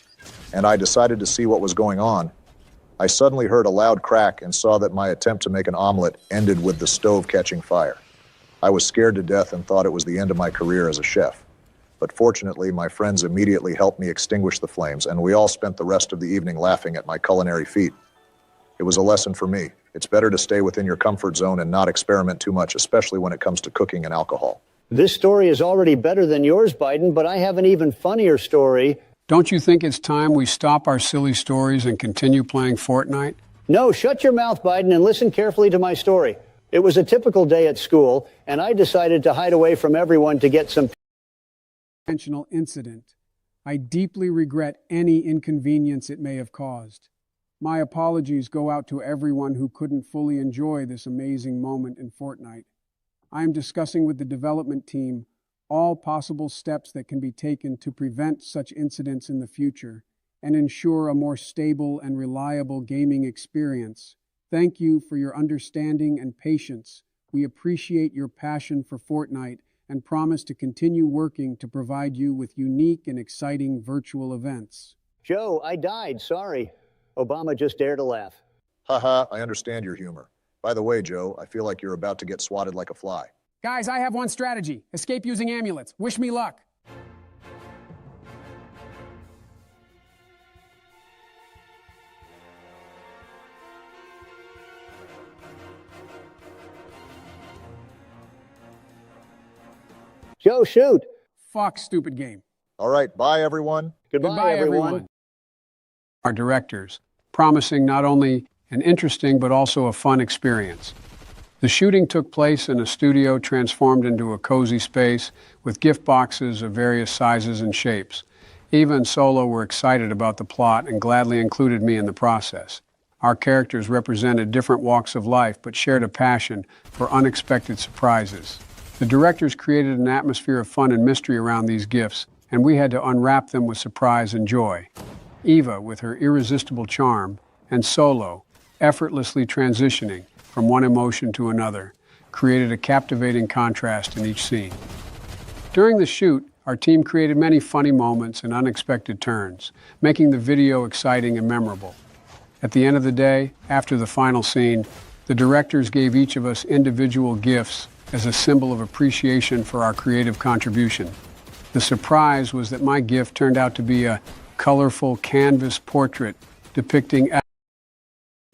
and I decided to see what was going on, I suddenly heard a loud crack and saw that my attempt to make an omelet ended with the stove catching fire. I was scared to death and thought it was the end of my career as a chef. But fortunately, my friends immediately helped me extinguish the flames, and we all spent the rest of the evening laughing at my culinary feat. It was a lesson for me. It's better to stay within your comfort zone and not experiment too much, especially when it comes to cooking and alcohol. This story is already better than yours, Biden, but I have an even funnier story. Don't you think it's time we stop our silly stories and continue playing Fortnite? No, shut your mouth, Biden, and listen carefully to my story. It was a typical day at school, and I decided to hide away from everyone to get some Intentional incident. I deeply regret any inconvenience it may have caused. My apologies go out to everyone who couldn't fully enjoy this amazing moment in Fortnite. I am discussing with the development team all possible steps that can be taken to prevent such incidents in the future and ensure a more stable and reliable gaming experience. Thank you for your understanding and patience. We appreciate your passion for Fortnite and promise to continue working to provide you with unique and exciting virtual events. Joe, I died. Sorry. Obama just dared to laugh. Haha, I understand your humor. By the way, Joe, I feel like you're about to get swatted like a fly. Guys, I have one strategy. Escape using amulets. Wish me luck. Joe, shoot. Fuck, stupid game. All right, bye, everyone. Goodbye, everyone. Our directors, promising not only an interesting but also a fun experience. The shooting took place in a studio transformed into a cozy space with gift boxes of various sizes and shapes. Eva and Solo were excited about the plot and gladly included me in the process. Our characters represented different walks of life but shared a passion for unexpected surprises. The directors created an atmosphere of fun and mystery around these gifts, and we had to unwrap them with surprise and joy. Eva, with her irresistible charm, and Solo, effortlessly transitioning from one emotion to another, created a captivating contrast in each scene. During the shoot, our team created many funny moments and unexpected turns, making the video exciting and memorable. At the end of the day, after the final scene, the directors gave each of us individual gifts as a symbol of appreciation for our creative contribution. The surprise was that my gift turned out to be a colorful canvas portrait depicting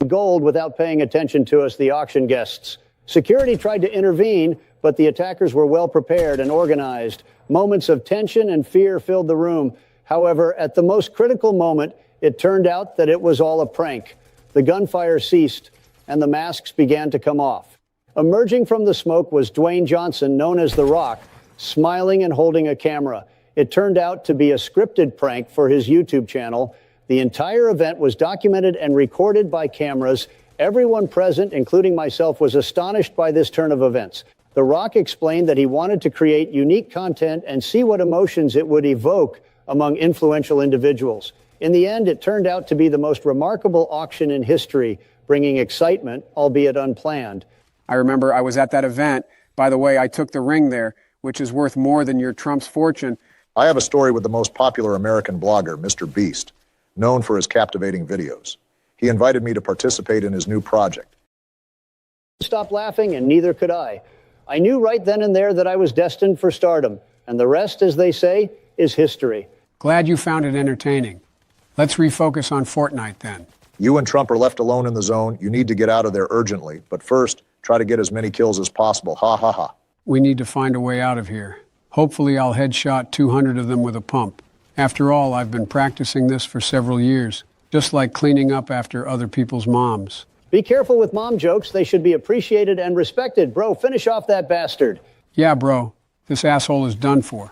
gold without paying attention to us, the auction guests. Security tried to intervene, but the attackers were well prepared and organized. Moments of tension and fear filled the room. However, at the most critical moment, it turned out that it was all a prank. The gunfire ceased, and the masks began to come off. Emerging from the smoke was Dwayne Johnson, known as The Rock, smiling and holding a camera. It turned out to be a scripted prank for his YouTube channel. The entire event was documented and recorded by cameras. Everyone present, including myself, was astonished by this turn of events. The Rock explained that he wanted to create unique content and see what emotions it would evoke among influential individuals. In the end, it turned out to be the most remarkable auction in history, bringing excitement, albeit unplanned. I remember I was at that event. By the way, I took the ring there, which is worth more than your Trump's fortune. I have a story with the most popular American blogger, Mr. Beast, known for his captivating videos. He invited me to participate in his new project. Stop laughing, and neither could I. I knew right then and there that I was destined for stardom, and the rest, as they say, is history. Glad you found it entertaining. Let's refocus on Fortnite then. You and Trump are left alone in the zone. You need to get out of there urgently. But first, try to get as many kills as possible. Ha ha ha. We need to find a way out of here. Hopefully I'll headshot 200 of them with a pump. After all, I've been practicing this for several years, just like cleaning up after other people's moms. Be careful with mom jokes. They should be appreciated and respected. Bro, finish off that bastard. Yeah, bro. This asshole is done for.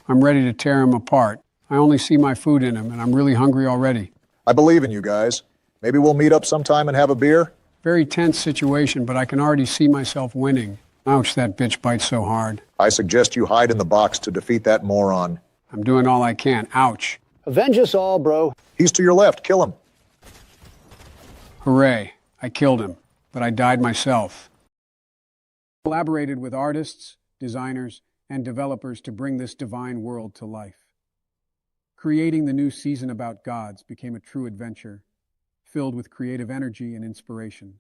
I'm ready to tear him apart. I only see my food in him, and I'm really hungry already. I believe in you guys. Maybe we'll meet up sometime and have a beer? Very tense situation, but I can already see myself winning. Ouch, that bitch bites so hard. I suggest you hide in the box to defeat that moron. I'm doing all I can. Ouch. Avenge us all, bro. He's to your left. Kill him. Hooray. I killed him, but I died myself. I collaborated with artists, designers, and developers to bring this divine world to life. Creating the new season about gods became a true adventure, filled with creative energy and inspiration.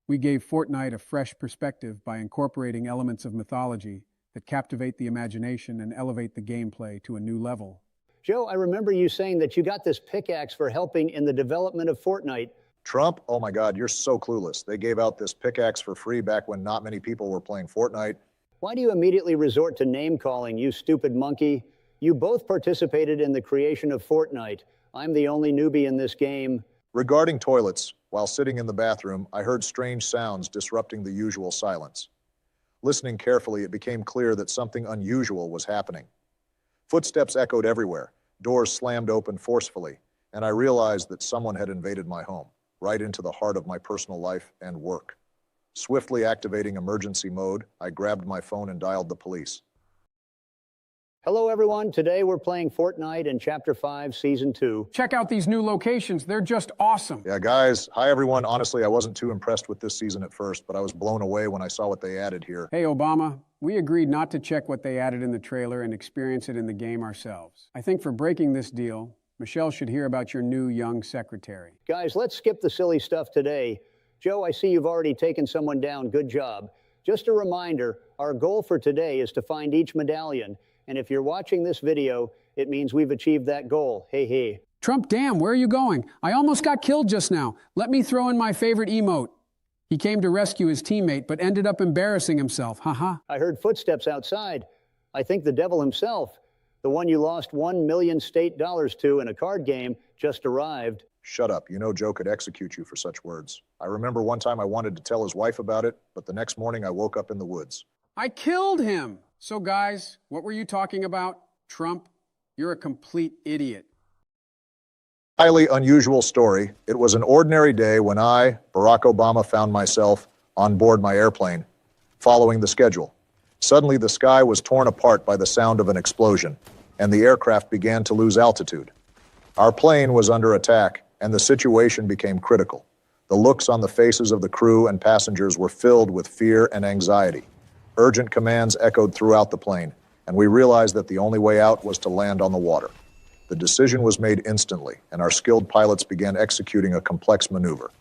We gave Fortnite a fresh perspective by incorporating elements of mythology that captivate the imagination and elevate the gameplay to a new level. Joe, I remember you saying that you got this pickaxe for helping in the development of Fortnite. Trump? Oh my God, you're so clueless. They gave out this pickaxe for free back when not many people were playing Fortnite. Why do you immediately resort to name-calling, you stupid monkey? You both participated in the creation of Fortnite. I'm the only newbie in this game. Regarding toilets, while sitting in the bathroom, I heard strange sounds disrupting the usual silence. Listening carefully, it became clear that something unusual was happening. Footsteps echoed everywhere, doors slammed open forcefully, and I realized that someone had invaded my home, right into the heart of my personal life and work. Swiftly activating emergency mode, I grabbed my phone and dialed the police. Hello, everyone. Today we're playing Fortnite in Chapter 5, Season 2. Check out these new locations. They're just awesome. Yeah, guys. Hi, everyone. Honestly, I wasn't too impressed with this season at first, but I was blown away when I saw what they added here. Hey, Obama. We agreed not to check what they added in the trailer and experience it in the game ourselves. I think for breaking this deal, Michelle should hear about your new young secretary. Guys, let's skip the silly stuff today. Joe, I see you've already taken someone down. Good job. Just a reminder, our goal for today is to find each medallion. And if you're watching this video, it means we've achieved that goal. Hey, hey. Trump, damn, where are you going? I almost got killed just now. Let me throw in my favorite emote. He came to rescue his teammate, but ended up embarrassing himself. Haha. I heard footsteps outside. I think the devil himself, the one you lost $1 million state dollars to in a card game, just arrived. Shut up. You know Joe could execute you for such words. I remember one time I wanted to tell his wife about it, but the next morning I woke up in the woods. I killed him! So guys, what were you talking about? Trump? You're a complete idiot. Highly unusual story. It was an ordinary day when I, Barack Obama, found myself on board my airplane, following the schedule. Suddenly the sky was torn apart by the sound of an explosion, and the aircraft began to lose altitude. Our plane was under attack, and the situation became critical. The looks on the faces of the crew and passengers were filled with fear and anxiety. Urgent commands echoed throughout the plane, and we realized that the only way out was to land on the water. The decision was made instantly, and our skilled pilots began executing a complex maneuver.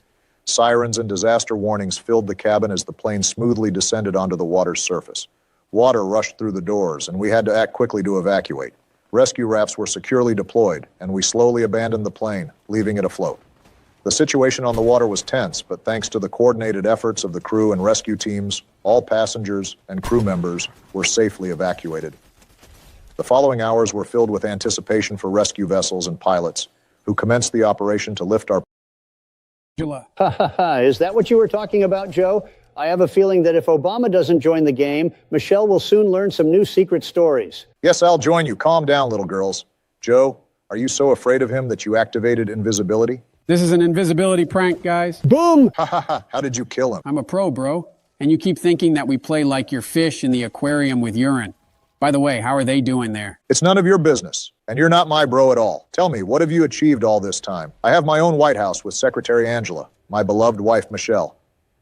Sirens and disaster warnings filled the cabin as the plane smoothly descended onto the water's surface. Water rushed through the doors, and we had to act quickly to evacuate. Rescue rafts were securely deployed, and we slowly abandoned the plane, leaving it afloat. The situation on the water was tense, but thanks to the coordinated efforts of the crew and rescue teams, all passengers and crew members were safely evacuated. The following hours were filled with anticipation for rescue vessels and pilots, who commenced the operation to lift our... Ha ha ha, is that what you were talking about, Joe? I have a feeling that if Obama doesn't join the game, Michelle will soon learn some new secret stories. Yes, I'll join you. Calm down, little girls. Joe, are you so afraid of him that you activated invisibility? This is an invisibility prank, guys. Boom! Ha ha ha, how did you kill him? I'm a pro, bro. And you keep thinking that we play like your fish in the aquarium with urine. By the way, how are they doing there? It's none of your business, and you're not my bro at all. Tell me, what have you achieved all this time? I have my own White House with Secretary Angela, my beloved wife Michelle,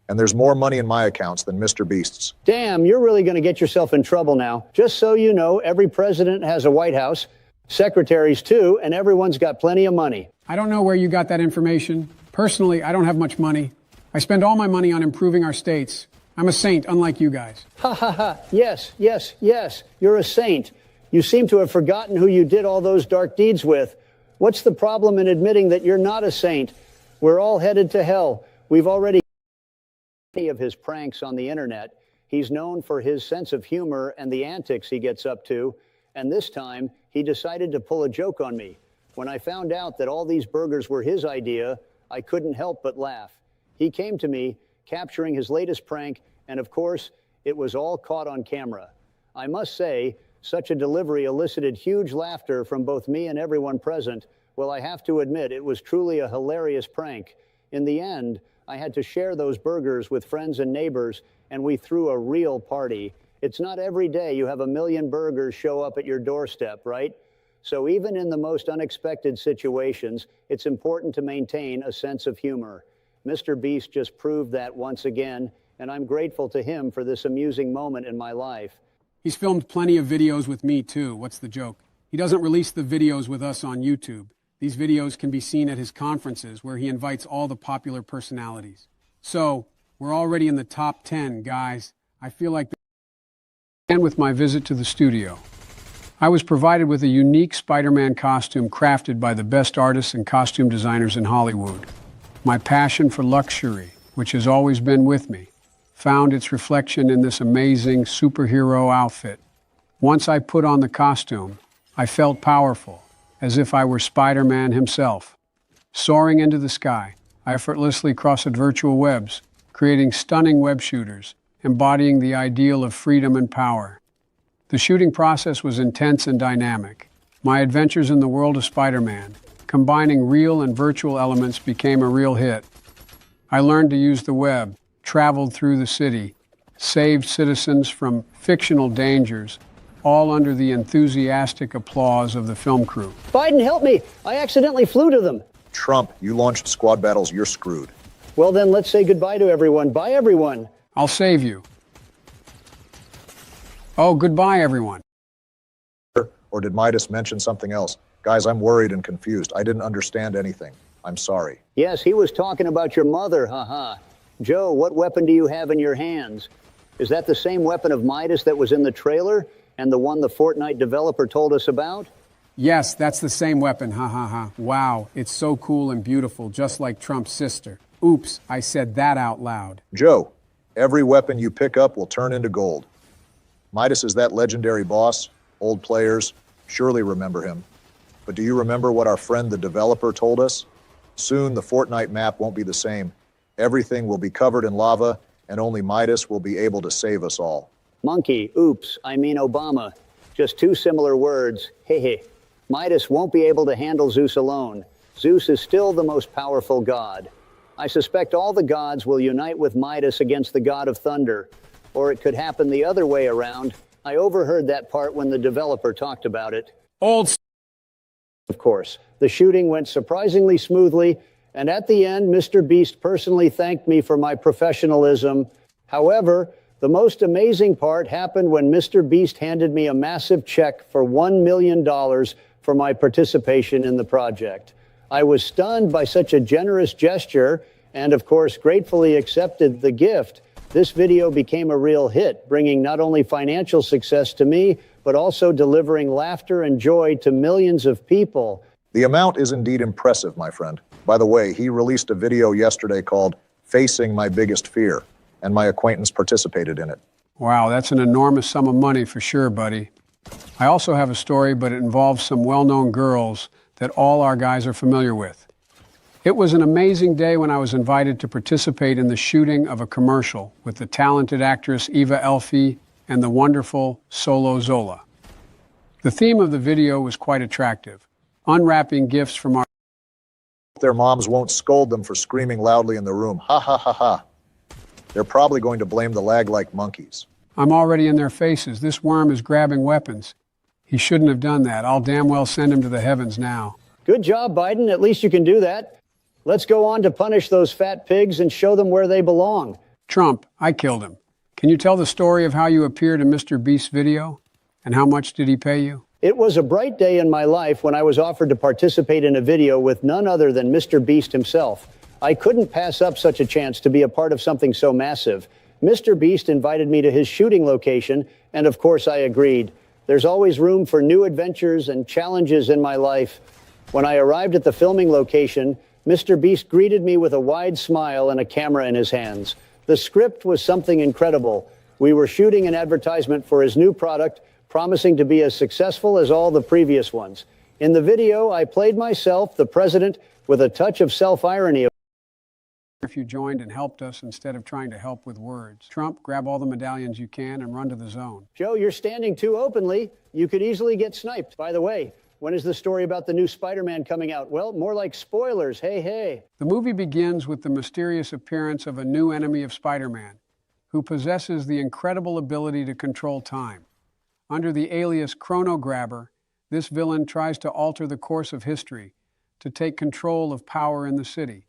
and there's more money in my accounts than Mr. Beast's. Damn, you're really going to get yourself in trouble now. Just so you know, every president has a White House, secretaries too, and everyone's got plenty of money. I don't know where you got that information. Personally, I don't have much money. I spend all my money on improving our states. I'm a saint, unlike you guys. Ha ha ha. Yes, yes, yes. You're a saint. You seem to have forgotten who you did all those dark deeds with. What's the problem in admitting that you're not a saint? We're all headed to hell. We've already many of his pranks on the internet. He's known for his sense of humor and the antics he gets up to. And this time, he decided to pull a joke on me. When I found out that all these burgers were his idea, I couldn't help but laugh. He came to me, capturing his latest prank, and of course, it was all caught on camera. I must say, such a delivery elicited huge laughter from both me and everyone present. Well, I have to admit, it was truly a hilarious prank. In the end, I had to share those burgers with friends and neighbors, and we threw a real party. It's not every day you have 1 million burgers show up at your doorstep, right? So even in the most unexpected situations, it's important to maintain a sense of humor. Mr. Beast just proved that once again, and I'm grateful to him for this amusing moment in my life. He's filmed plenty of videos with me, too. What's the joke? He doesn't release the videos with us on YouTube. These videos can be seen at his conferences, where he invites all the popular personalities. So, we're already in the top 10, guys. I feel like... And with my visit to the studio. I was provided with a unique Spider-Man costume crafted by the best artists and costume designers in Hollywood. My passion for luxury, which has always been with me, found its reflection in this amazing superhero outfit. Once I put on the costume, I felt powerful, as if I were Spider-Man himself. Soaring into the sky, I effortlessly crossed virtual webs, creating stunning web shooters, embodying the ideal of freedom and power. The shooting process was intense and dynamic. My adventures in the world of Spider-Man, combining real and virtual elements, became a real hit. I learned to use the web, traveled through the city, saved citizens from fictional dangers, all under the enthusiastic applause of the film crew. Biden, help me! I accidentally flew to them. Trump, you launched squad battles, you're screwed. Well then, let's say goodbye to everyone. Bye, everyone. I'll save you. Oh, goodbye, everyone. Or did Midas mention something else? Guys, I'm worried and confused. I didn't understand anything. I'm sorry. Yes, he was talking about your mother, haha. Joe, what weapon do you have in your hands? Is that the same weapon of Midas that was in the trailer and the one the Fortnite developer told us about? Yes, that's the same weapon, ha ha ha. Wow, it's so cool and beautiful, just like Trump's sister. Oops, I said that out loud. Joe, every weapon you pick up will turn into gold. Midas is that legendary boss. Old players surely remember him. But do you remember what our friend the developer told us? Soon, the Fortnite map won't be the same. Everything will be covered in lava, and only Midas will be able to save us all. Monkey, oops, I mean Obama. Just two similar words, hehe. Midas won't be able to handle Zeus alone. Zeus is still the most powerful god. I suspect all the gods will unite with Midas against the god of thunder. Or it could happen the other way around. I overheard that part when the developer talked about it. Of course, the shooting went surprisingly smoothly, and at the end, Mr. Beast personally thanked me for my professionalism. However, the most amazing part happened when Mr. Beast handed me a massive check for $1 million for my participation in the project. I was stunned by such a generous gesture and, of course, gratefully accepted the gift. This video became a real hit, bringing not only financial success to me, but also delivering laughter and joy to millions of people. The amount is indeed impressive, my friend. By the way, he released a video yesterday called Facing My Biggest Fear, and my acquaintance participated in it. Wow, that's an enormous sum of money for sure, buddy. I also have a story, but it involves some well-known girls that all our guys are familiar with. It was an amazing day when I was invited to participate in the shooting of a commercial with the talented actress Eva Elfie and the wonderful Solo Zola. The theme of the video was quite attractive, unwrapping gifts from our... Their moms won't scold them for screaming loudly in the room. Ha ha ha ha. They're probably going to blame the lag like monkeys. I'm already in their faces. This worm is grabbing weapons. He shouldn't have done that. I'll damn well send him to the heavens now. Good job, Biden. At least you can do that. Let's go on to punish those fat pigs and show them where they belong. Trump, I killed him. Can you tell the story of how you appeared in Mr. Beast's video? And how much did he pay you? It was a bright day in my life when I was offered to participate in a video with none other than Mr. Beast himself. I couldn't pass up such a chance to be a part of something so massive. Mr. Beast invited me to his shooting location, and of course I agreed. There's always room for new adventures and challenges in my life. When I arrived at the filming location, Mr. Beast greeted me with a wide smile and a camera in his hands. The script was something incredible. We were shooting an advertisement for his new product, promising to be as successful as all the previous ones. In the video, I played myself, the president, with a touch of self-irony. If you joined and helped us instead of trying to help with words. Trump, grab all the medallions you can and run to the zone. Joe, you're standing too openly. You could easily get sniped. By the way, when is the story about the new Spider-Man coming out? Well, more like spoilers. Hey, hey. The movie begins with the mysterious appearance of a new enemy of Spider-Man, who possesses the incredible ability to control time. Under the alias Chrono Grabber, this villain tries to alter the course of history to take control of power in the city.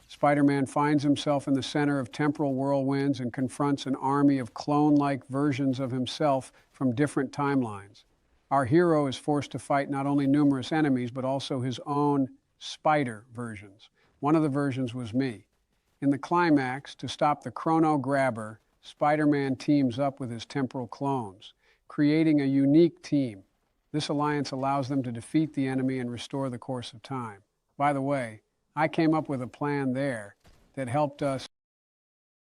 Spider-Man finds himself in the center of temporal whirlwinds and confronts an army of clone-like versions of himself from different timelines. Our hero is forced to fight not only numerous enemies, but also his own spider versions. One of the versions was me. In the climax, to stop the Chrono Grabber, Spider-Man teams up with his temporal clones, creating a unique team. This alliance allows them to defeat the enemy and restore the course of time. By the way, I came up with a plan there that helped us.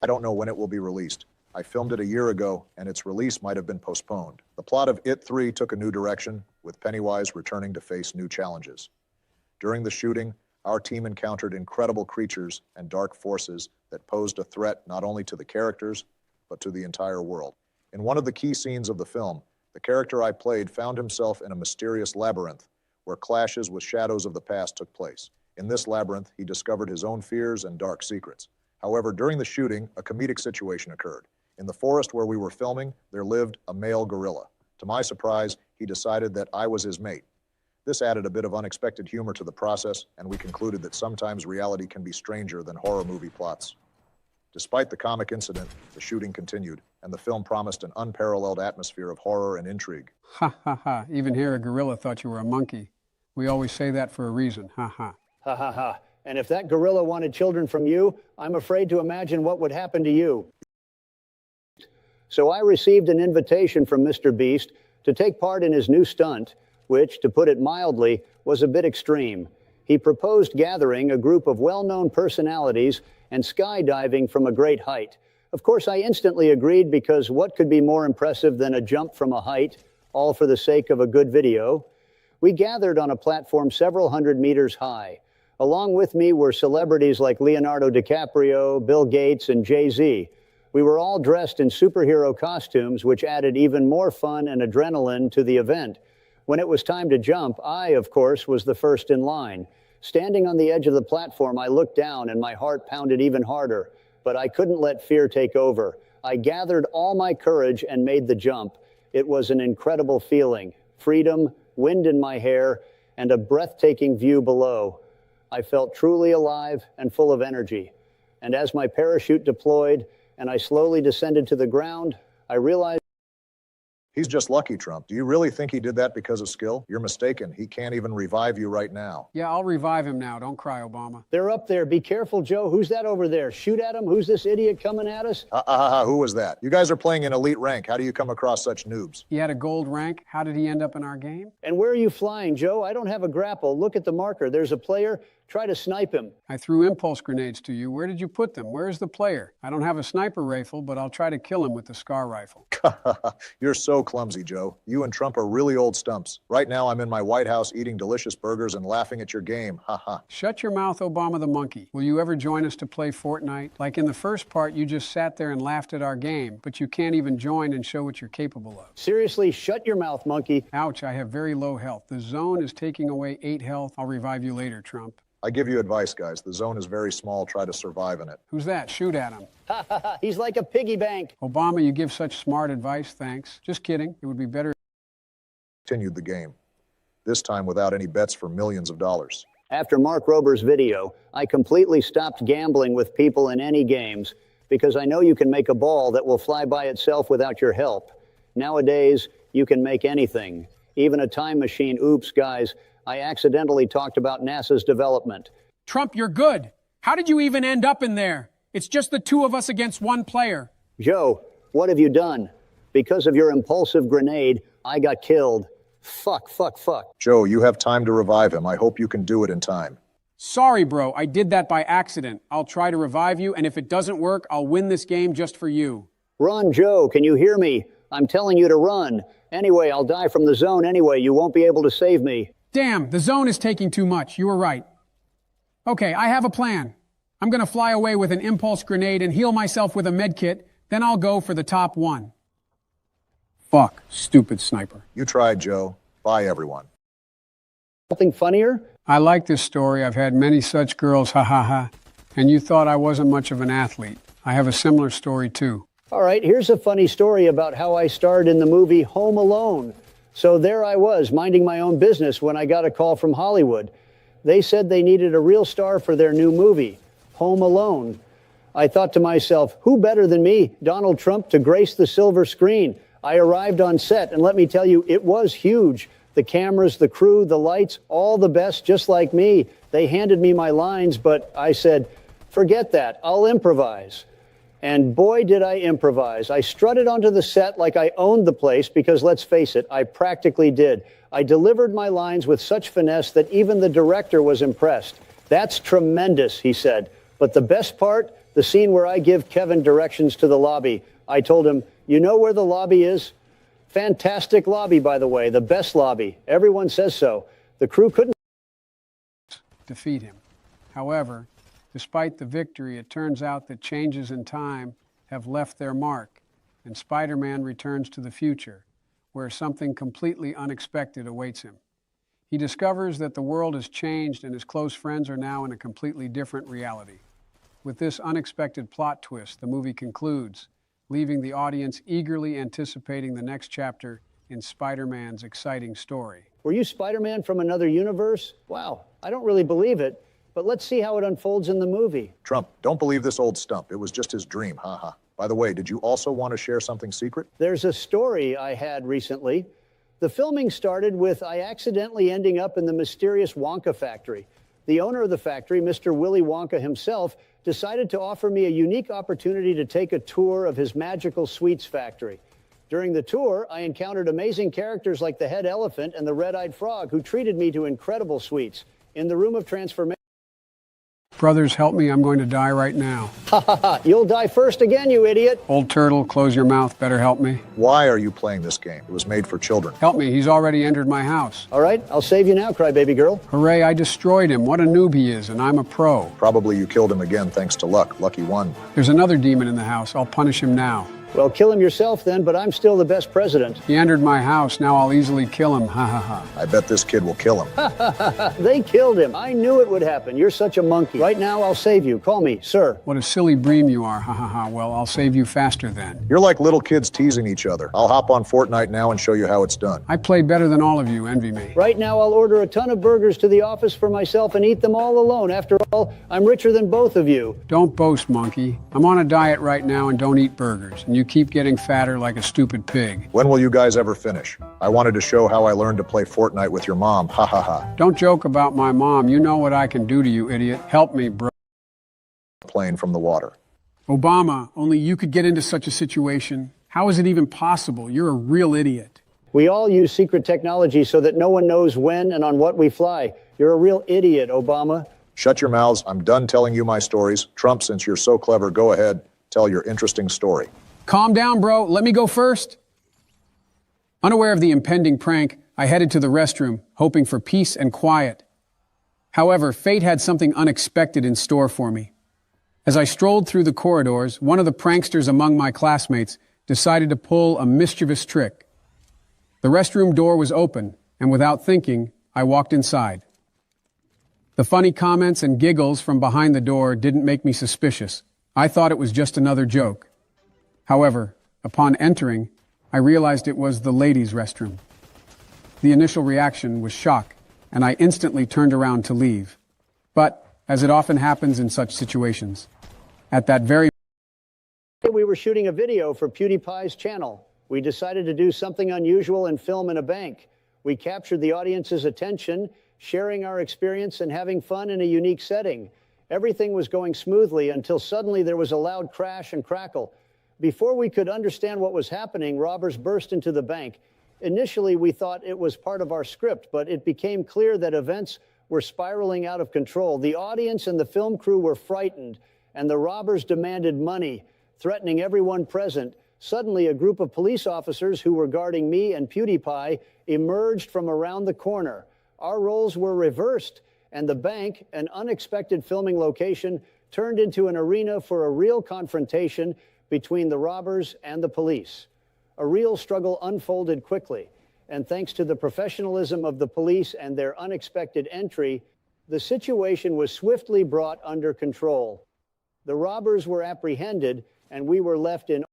I don't know when it will be released. I filmed it a year ago, and its release might have been postponed. The plot of It 3 took a new direction, with Pennywise returning to face new challenges. During the shooting, our team encountered incredible creatures and dark forces that posed a threat not only to the characters, but to the entire world. In one of the key scenes of the film, the character I played found himself in a mysterious labyrinth where clashes with shadows of the past took place. In this labyrinth, he discovered his own fears and dark secrets. However, during the shooting, a comedic situation occurred. In the forest where we were filming, there lived a male gorilla. To my surprise, he decided that I was his mate. This added a bit of unexpected humor to the process, and we concluded that sometimes reality can be stranger than horror movie plots. Despite the comic incident, the shooting continued, and the film promised an unparalleled atmosphere of horror and intrigue. Ha ha ha, even here a gorilla thought you were a monkey. We always say that for a reason, ha ha. Ha ha ha. And if that gorilla wanted children from you, I'm afraid to imagine what would happen to you. So I received an invitation from Mr. Beast to take part in his new stunt, which, to put it mildly, was a bit extreme. He proposed gathering a group of well-known personalities and skydiving from a great height. Of course, I instantly agreed because what could be more impressive than a jump from a height, all for the sake of a good video? We gathered on a platform several hundred meters high. Along with me were celebrities like Leonardo DiCaprio, Bill Gates, and Jay-Z. We were all dressed in superhero costumes, which added even more fun and adrenaline to the event. When it was time to jump, I, of course, was the first in line. Standing on the edge of the platform, I looked down and my heart pounded even harder, but I couldn't let fear take over. I gathered all my courage and made the jump. It was an incredible feeling. Freedom, wind in my hair, and a breathtaking view below. I felt truly alive and full of energy. And as my parachute deployed and I slowly descended to the ground, I realized He's just lucky, Trump. Do you really think he did that because of skill? You're mistaken. He can't even revive you right now. Yeah, I'll revive him now. Don't cry, Obama. they're up there. Be careful, Joe. Who's that over there? Shoot at him. Who's this idiot coming at us? Who was that? You guys are playing in elite rank. How do you come across such noobs? He had a gold rank. How did he end up in our game? And where are you flying, Joe? I don't have a grapple. Look at the marker. There's a player. Try to snipe him. I threw impulse grenades to you. Where did you put them? Where's the player? I don't have a sniper rifle, but I'll try to kill him with the SCAR rifle. You're so clumsy, Joe. You and Trump are really old stumps. Right now, I'm in my White House eating delicious burgers and laughing at your game. Shut your mouth, Obama the monkey. Will you ever join us to play Fortnite? Like in the first part, you just sat there and laughed at our game, but you can't even join and show what you're capable of. Seriously, shut your mouth, monkey. Ouch, I have very low health. The zone is taking away 8 health. I'll revive you later, Trump. I give you advice, guys. The zone is very small. Try to survive in it. Who's that? Shoot at him. He's like a piggy bank. Obama, you give such smart advice. Thanks. Just kidding. It would be better. Continued the game. This time without any bets for millions of dollars. After Mark Rober's video, I completely stopped gambling with people in any games because I know you can make a ball that will fly by itself without your help. Nowadays, you can make anything, even a time machine. Oops, guys, I accidentally talked about NASA's development. Trump, you're good. How did you even end up in there? It's just the two of us against one player. Joe, what have you done? Because of your impulsive grenade, I got killed. Fuck. Joe, you have time to revive him. I hope you can do it in time. Sorry, bro. I did that by accident. I'll try to revive you, and if it doesn't work, I'll win this game just for you. Run, Joe. Can you hear me? I'm telling you to run. Anyway, I'll die from the zone anyway. You won't be able to save me. Damn, the zone is taking too much. You were right. Okay, I have a plan. I'm gonna fly away with an impulse grenade and heal myself with a med kit, then I'll go for the top one. Fuck, stupid sniper. You tried, Joe. Bye, everyone. Something funnier? I like this story. I've had many such girls, ha ha ha. And you thought I wasn't much of an athlete. I have a similar story too. All right, here's a funny story about how I starred in the movie Home Alone. So there I was, minding my own business when I got a call from Hollywood. They said they needed a real star for their new movie, Home Alone. I thought to myself, who better than me, Donald Trump, to grace the silver screen? I arrived on set, and let me tell you, it was huge. The cameras, the crew, the lights, all the best, just like me. They handed me my lines, but I said, forget that, I'll improvise. And boy, did I improvise. I strutted onto the set like I owned the place because, let's face it, I practically did. I delivered my lines with such finesse that even the director was impressed. That's tremendous, he said. But the best part, the scene where I give Kevin directions to the lobby. I told him, you know where the lobby is? Fantastic lobby, by the way, the best lobby. Everyone says so. The crew couldn't Defeat him. However, despite the victory, it turns out that changes in time have left their mark, and Spider-Man returns to the future, where something completely unexpected awaits him. He discovers that the world has changed and his close friends are now in a completely different reality. With this unexpected plot twist, the movie concludes, leaving the audience eagerly anticipating the next chapter in Spider-Man's exciting story. Were you Spider-Man from another universe? Wow, I don't really believe it. But let's see how it unfolds in the movie. Trump, don't believe this old stump. It was just his dream, By the way, did you also want to share something secret? There's a story I had recently. The filming started with I accidentally ending up in the mysterious Wonka factory. The owner of the factory, Mr. Willy Wonka himself, decided to offer me a unique opportunity to take a tour of his magical sweets factory. During the tour, I encountered amazing characters like the head elephant and the red-eyed frog who treated me to incredible sweets. In the room of transformation, Brothers, help me. I'm going to die right now. Ha ha ha. You'll die first again, you idiot. Old turtle, close your mouth. Better help me. Why are you playing this game? It was made for children. Help me. He's already entered my house. All right, I'll save you now, crybaby girl. Hooray, I destroyed him. What a noob he is, and I'm a pro. Probably you killed him again thanks to luck. Lucky one. There's another demon in the house. I'll punish him now. Well, kill him yourself then, but I'm still the best president. He entered my house. Now I'll easily kill him. Ha ha ha. I bet this kid will kill him. They killed him. I knew it would happen. You're such a monkey. Right now, I'll save you. Call me, sir. What a silly bream you are. Ha ha ha. Well, I'll save you faster then. You're like little kids teasing each other. I'll hop on Fortnite now and show you how it's done. I play better than all of you. Envy me. Right now, I'll order a ton of burgers to the office for myself and eat them all alone. After all, I'm richer than both of you. Don't boast, monkey. I'm on a diet right now and don't eat burgers. And you keep getting fatter like a stupid pig. When will you guys ever finish? I wanted to show how I learned to play Fortnite with your mom. Ha ha ha. Don't joke about my mom. You know what I can do to you, idiot. Help me, bro. Plane from the water. Obama, only you could get into such a situation. How is it even possible? You're a real idiot. We all use secret technology so that no one knows when and on what we fly. You're a real idiot, Obama. Shut your mouths. I'm done telling you my stories. Trump, since you're so clever, go ahead. Tell your interesting story. Calm down, bro. Let me go first. Unaware of the impending prank, I headed to the restroom, hoping for peace and quiet. However, fate had something unexpected in store for me. As I strolled through the corridors, one of the pranksters among my classmates decided to pull a mischievous trick. The restroom door was open, and without thinking, I walked inside. The funny comments and giggles from behind the door didn't make me suspicious. I thought it was just another joke. However, upon entering, I realized it was the ladies' restroom. The initial reaction was shock, and I instantly turned around to leave. But, as it often happens in such situations, at that very We were shooting a video for PewDiePie's channel. We decided to do something unusual and film in a bank. We captured the audience's attention, sharing our experience and having fun in a unique setting. Everything was going smoothly until suddenly there was a loud crash and crackle. Before we could understand what was happening, robbers burst into the bank. Initially, we thought it was part of our script, but it became clear that events were spiraling out of control. The audience and the film crew were frightened, and the robbers demanded money, threatening everyone present. Suddenly, a group of police officers who were guarding me and PewDiePie emerged from around the corner. Our roles were reversed, and the bank, an unexpected filming location, turned into an arena for a real confrontation between the robbers and the police. A real struggle unfolded quickly, and thanks to the professionalism of the police and their unexpected entry, the situation was swiftly brought under control. The robbers were apprehended, and we were left in.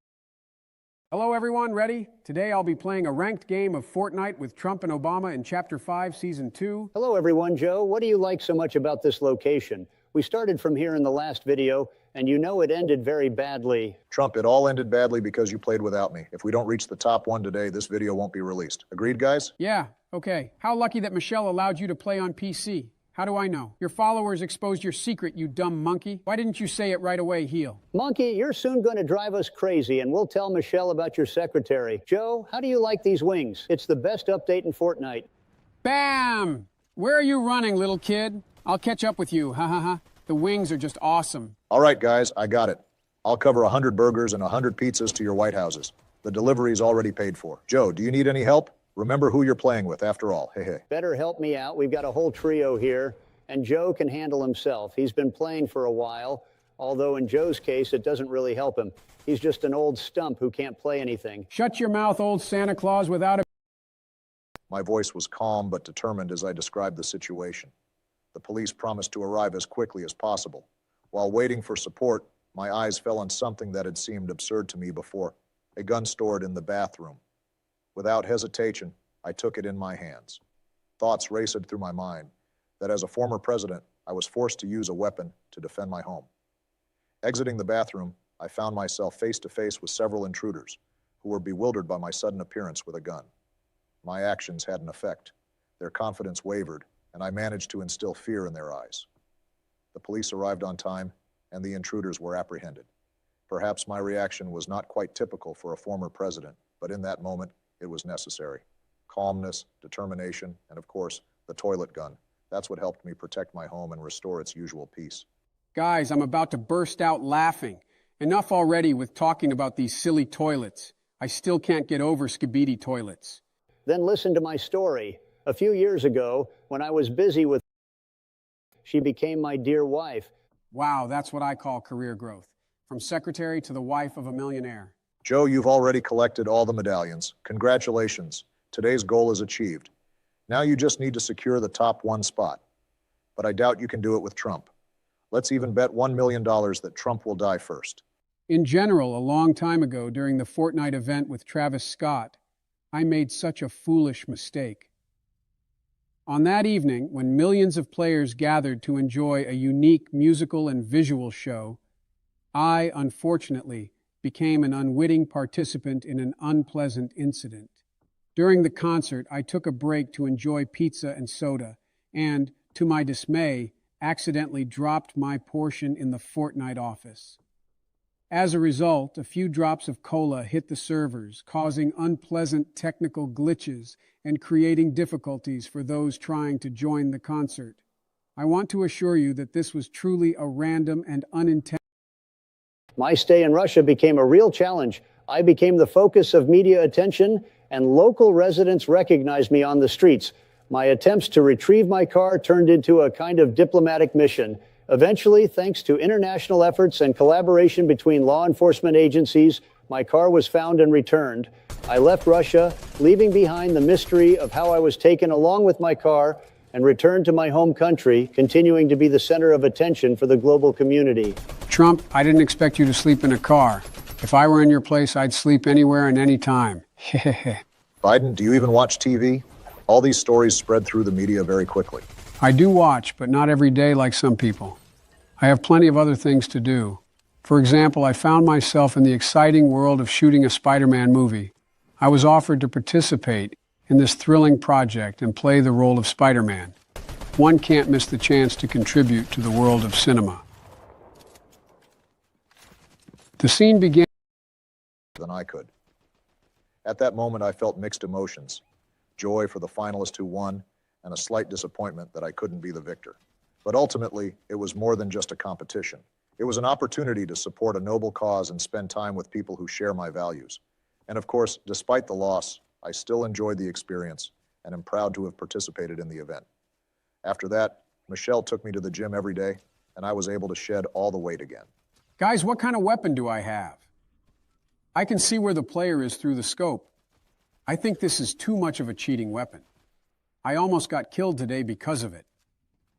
Hello everyone, ready? Today I'll be playing a ranked game of Fortnite with Trump and Obama in Chapter 5, Season 2. Hello everyone, Joe. What do you like so much about this location? We started from here in the last video, and you know it ended very badly. Trump, it all ended badly because you played without me. If we don't reach the top one today, this video won't be released. Agreed, guys? Yeah, okay. How lucky that Michelle allowed you to play on PC. How do I know? Your followers exposed your secret, you dumb monkey. Why didn't you say it right away, heel? Monkey, you're soon going to drive us crazy, and we'll tell Michelle about your secretary. Joe, how do you like these wings? It's the best update in Fortnite. Bam! Where are you running, little kid? I'll catch up with you, ha ha ha. The wings are just awesome. All right, guys, I got it. I'll cover 100 burgers and 100 pizzas to your White Houses. The delivery's already paid for. Joe, do you need any help? Remember who you're playing with, after all. Hey, hey. Better help me out. We've got a whole trio here, and Joe can handle himself. He's been playing for a while, although in Joe's case, it doesn't really help him. He's just an old stump who can't play anything. Shut your mouth, old Santa Claus, without a... My voice was calm but determined as I described the situation. The police promised to arrive as quickly as possible. While waiting for support, my eyes fell on something that had seemed absurd to me before, a gun stored in the bathroom. Without hesitation, I took it in my hands. Thoughts raced through my mind that as a former president, I was forced to use a weapon to defend my home. Exiting the bathroom, I found myself face to face with several intruders who were bewildered by my sudden appearance with a gun. My actions had an effect. Their confidence wavered, and I managed to instill fear in their eyes. The police arrived on time, and the intruders were apprehended. Perhaps my reaction was not quite typical for a former president, but in that moment, it was necessary. Calmness, determination, and of course, the toilet gun. That's what helped me protect my home and restore its usual peace. Guys, I'm about to burst out laughing. Enough already with talking about these silly toilets. I still can't get over skibidi toilets. Then listen to my story. A few years ago, when I was busy with she became my dear wife. Wow, that's what I call career growth. From secretary to the wife of a millionaire. Joe, you've already collected all the medallions. Congratulations. Today's goal is achieved. Now you just need to secure the top 1 spot. But I doubt you can do it with Trump. Let's even bet $1 million that Trump will die first. In general, a long time ago during the Fortnite event with Travis Scott, I made such a foolish mistake. On that evening, when millions of players gathered to enjoy a unique musical and visual show, I, unfortunately, became an unwitting participant in an unpleasant incident. During the concert, I took a break to enjoy pizza and soda, and, to my dismay, accidentally dropped my portion in the Fortnite office. As a result, a few drops of cola hit the servers, causing unpleasant technical glitches and creating difficulties for those trying to join the concert. I want to assure you that this was truly a random and unintentional. My stay in Russia became a real challenge. I became the focus of media attention, and local residents recognized me on the streets. My attempts to retrieve my car turned into a kind of diplomatic mission. Eventually, thanks to international efforts and collaboration between law enforcement agencies, my car was found and returned. I left Russia, leaving behind the mystery of how I was taken along with my car, and returned to my home country, continuing to be the center of attention for the global community. Trump, I didn't expect you to sleep in a car. If I were in your place, I'd sleep anywhere and any time. Biden, do you even watch TV? All these stories spread through the media very quickly. I do watch, but not every day like some people. I have plenty of other things to do. For example, I found myself in the exciting world of shooting a Spider-Man movie. I was offered to participate in this thrilling project and play the role of Spider-Man. One can't miss the chance to contribute to the world of cinema. The scene began Than I could. At that moment, I felt mixed emotions. Joy for the finalist who won, and a slight disappointment that I couldn't be the victor. But ultimately, it was more than just a competition. It was an opportunity to support a noble cause and spend time with people who share my values. And of course, despite the loss, I still enjoyed the experience and am proud to have participated in the event. After that, Michelle took me to the gym every day, and I was able to shed all the weight again. Guys, what kind of weapon do I have? I can see where the player is through the scope. I think this is too much of a cheating weapon. I almost got killed today because of it.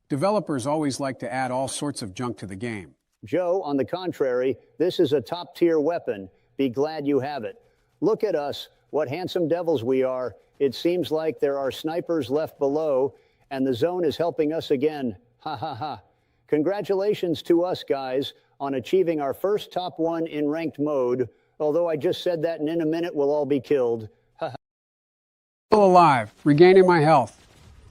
Developers always like to add all sorts of junk to the game. Joe, on the contrary, this is a top-tier weapon. Be glad you have it. Look at us, what handsome devils we are. It seems like there are snipers left below, and the zone is helping us again. Ha ha ha. Congratulations to us, guys, on achieving our first top 1 in ranked mode, although I just said that and in a minute we'll all be killed. Ha ha. still alive, regaining my health.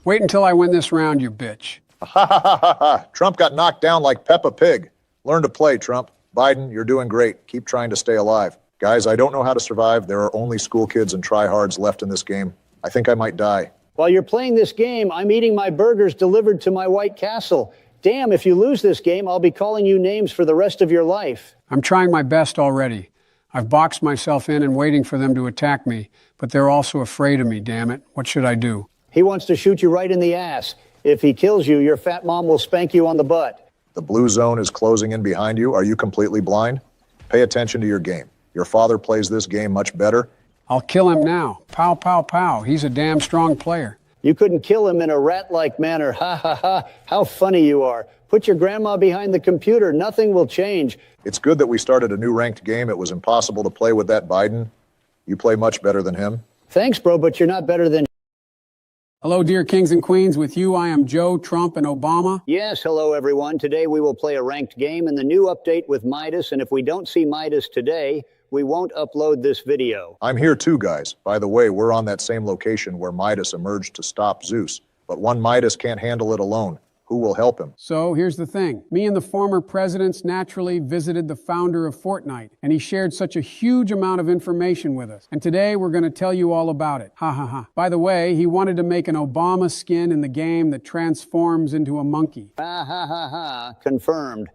Wait until I win this round, you bitch. Ha ha ha ha ha. Trump got knocked down like Peppa Pig. Learn to play, Trump. Biden, you're doing great. Keep trying to stay alive. Guys, I don't know how to survive. There are only school kids and tryhards left in this game. I think I might die. While you're playing this game, I'm eating my burgers delivered to my White Castle. Damn, if you lose this game, I'll be calling you names for the rest of your life. I'm trying my best already. I've boxed myself in and waiting for them to attack me, but they're also afraid of me, damn it. What should I do? He wants to shoot you right in the ass. If he kills you, your fat mom will spank you on the butt. The blue zone is closing in behind you. Are you completely blind? Pay attention to your game. Your father plays this game much better. I'll kill him now. Pow, pow, pow. He's a damn strong player. You couldn't kill him in a rat-like manner. Ha ha ha. How funny you are. Put your grandma behind the computer. Nothing will change. It's good that we started a new ranked game. It was impossible to play with that Biden. You play much better than him. Thanks, bro, but you're not better than... Hello, dear kings and queens. With you, I am Joe, Trump, and Obama. Yes, hello, everyone. Today we will play a ranked game in the new update with Midas, and if we don't see Midas today, we won't upload this video. I'm here too, guys. By the way, we're on that same location where Midas emerged to stop Zeus. But one Midas can't handle it alone. Who will help him? So here's the thing. Me and the former presidents naturally visited the founder of Fortnite, and he shared such a huge amount of information with us. And today we're going to tell you all about it. Ha ha ha. By the way, he wanted to make an Obama skin in the game that transforms into a monkey. Ha ha ha ha. Confirmed.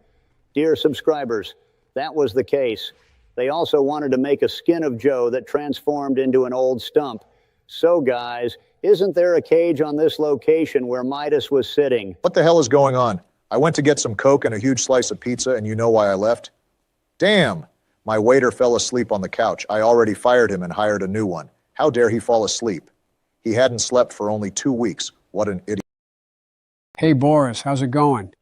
Dear subscribers, that was the case. They also wanted to make a skin of Joe that transformed into an old stump. So guys, isn't there a cage on this location where Midas was sitting? What the hell is going on? I went to get some Coke and a huge slice of pizza, and you know why I left? Damn! My waiter fell asleep on the couch. I already fired him and hired a new one. How dare he fall asleep? He hadn't slept for only 2 weeks. What an idiot. Hey, Boris, how's it going?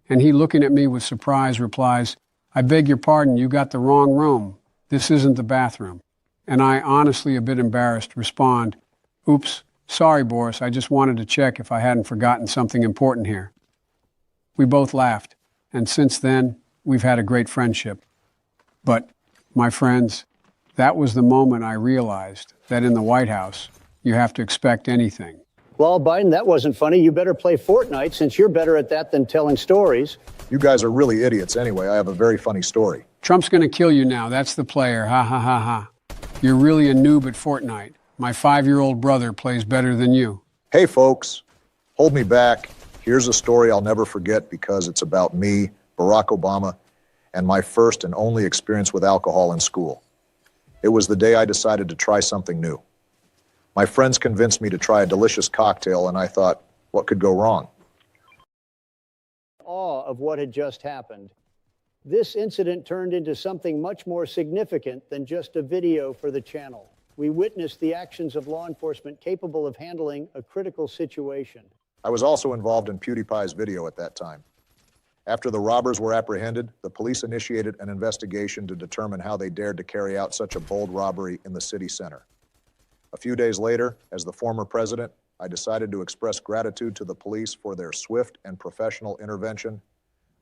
And he, looking at me with surprise, replies, I beg your pardon, you got the wrong room. This isn't the bathroom. And I, honestly a bit embarrassed, respond, Oops, sorry, Boris, I just wanted to check if I hadn't forgotten something important here. We both laughed, and since then, we've had a great friendship. But, my friends, that was the moment I realized that in the White House, you have to expect anything. Well, Biden, that wasn't funny. You better play Fortnite since you're better at that than telling stories. You guys are really idiots anyway. I have a very funny story. Trump's gonna kill you now, that's the player, ha ha ha ha. You're really a noob at Fortnite. My 5-year-old brother plays better than you. Hey, folks, hold me back. Here's a story I'll never forget because it's about me, Barack Obama, and my first and only experience with alcohol in school. It was the day I decided to try something new. My friends convinced me to try a delicious cocktail, and I thought, what could go wrong? Awe of what had just happened. This incident turned into something much more significant than just a video for the channel. We witnessed the actions of law enforcement capable of handling a critical situation. I was also involved in PewDiePie's video at that time. After the robbers were apprehended, the police initiated an investigation to determine how they dared to carry out such a bold robbery in the city center. A few days later, as the former president, I decided to express gratitude to the police for their swift and professional intervention.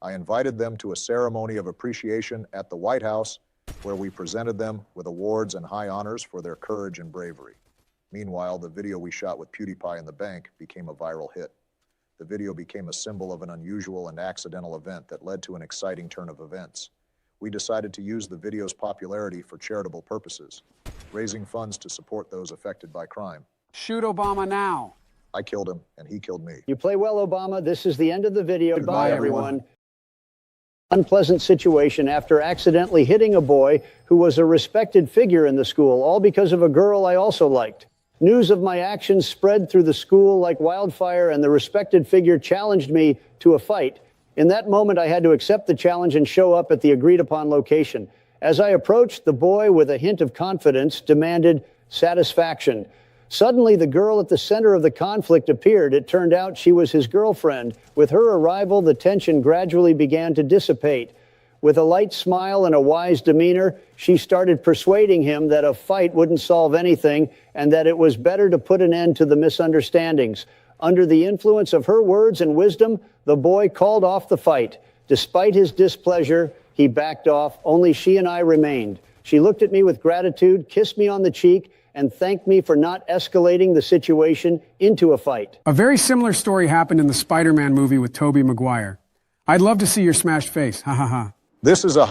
I invited them to a ceremony of appreciation at the White House, where we presented them with awards and high honors for their courage and bravery. Meanwhile, the video we shot with PewDiePie in the bank became a viral hit. The video became a symbol of an unusual and accidental event that led to an exciting turn of events. We decided to use the video's popularity for charitable purposes, raising funds to support those affected by crime. Shoot Obama now. I killed him, and he killed me. You play well, Obama. This is the end of the video. Goodbye, everyone. Unpleasant situation after accidentally hitting a boy who was a respected figure in the school, all because of a girl I also liked. News of my actions spread through the school like wildfire, and the respected figure challenged me to a fight. In that moment, I had to accept the challenge and show up at the agreed-upon location. As I approached, the boy, with a hint of confidence, demanded satisfaction. Suddenly, the girl at the center of the conflict appeared. It turned out she was his girlfriend. With her arrival, the tension gradually began to dissipate. With a light smile and a wise demeanor, she started persuading him that a fight wouldn't solve anything and that it was better to put an end to the misunderstandings. Under the influence of her words and wisdom, the boy called off the fight. Despite his displeasure, he backed off. Only she and I remained. She looked at me with gratitude, kissed me on the cheek, and thanked me for not escalating the situation into a fight. A very similar story happened in the Spider-Man movie with Tobey Maguire. I'd love to see your smashed face, ha ha ha. This is a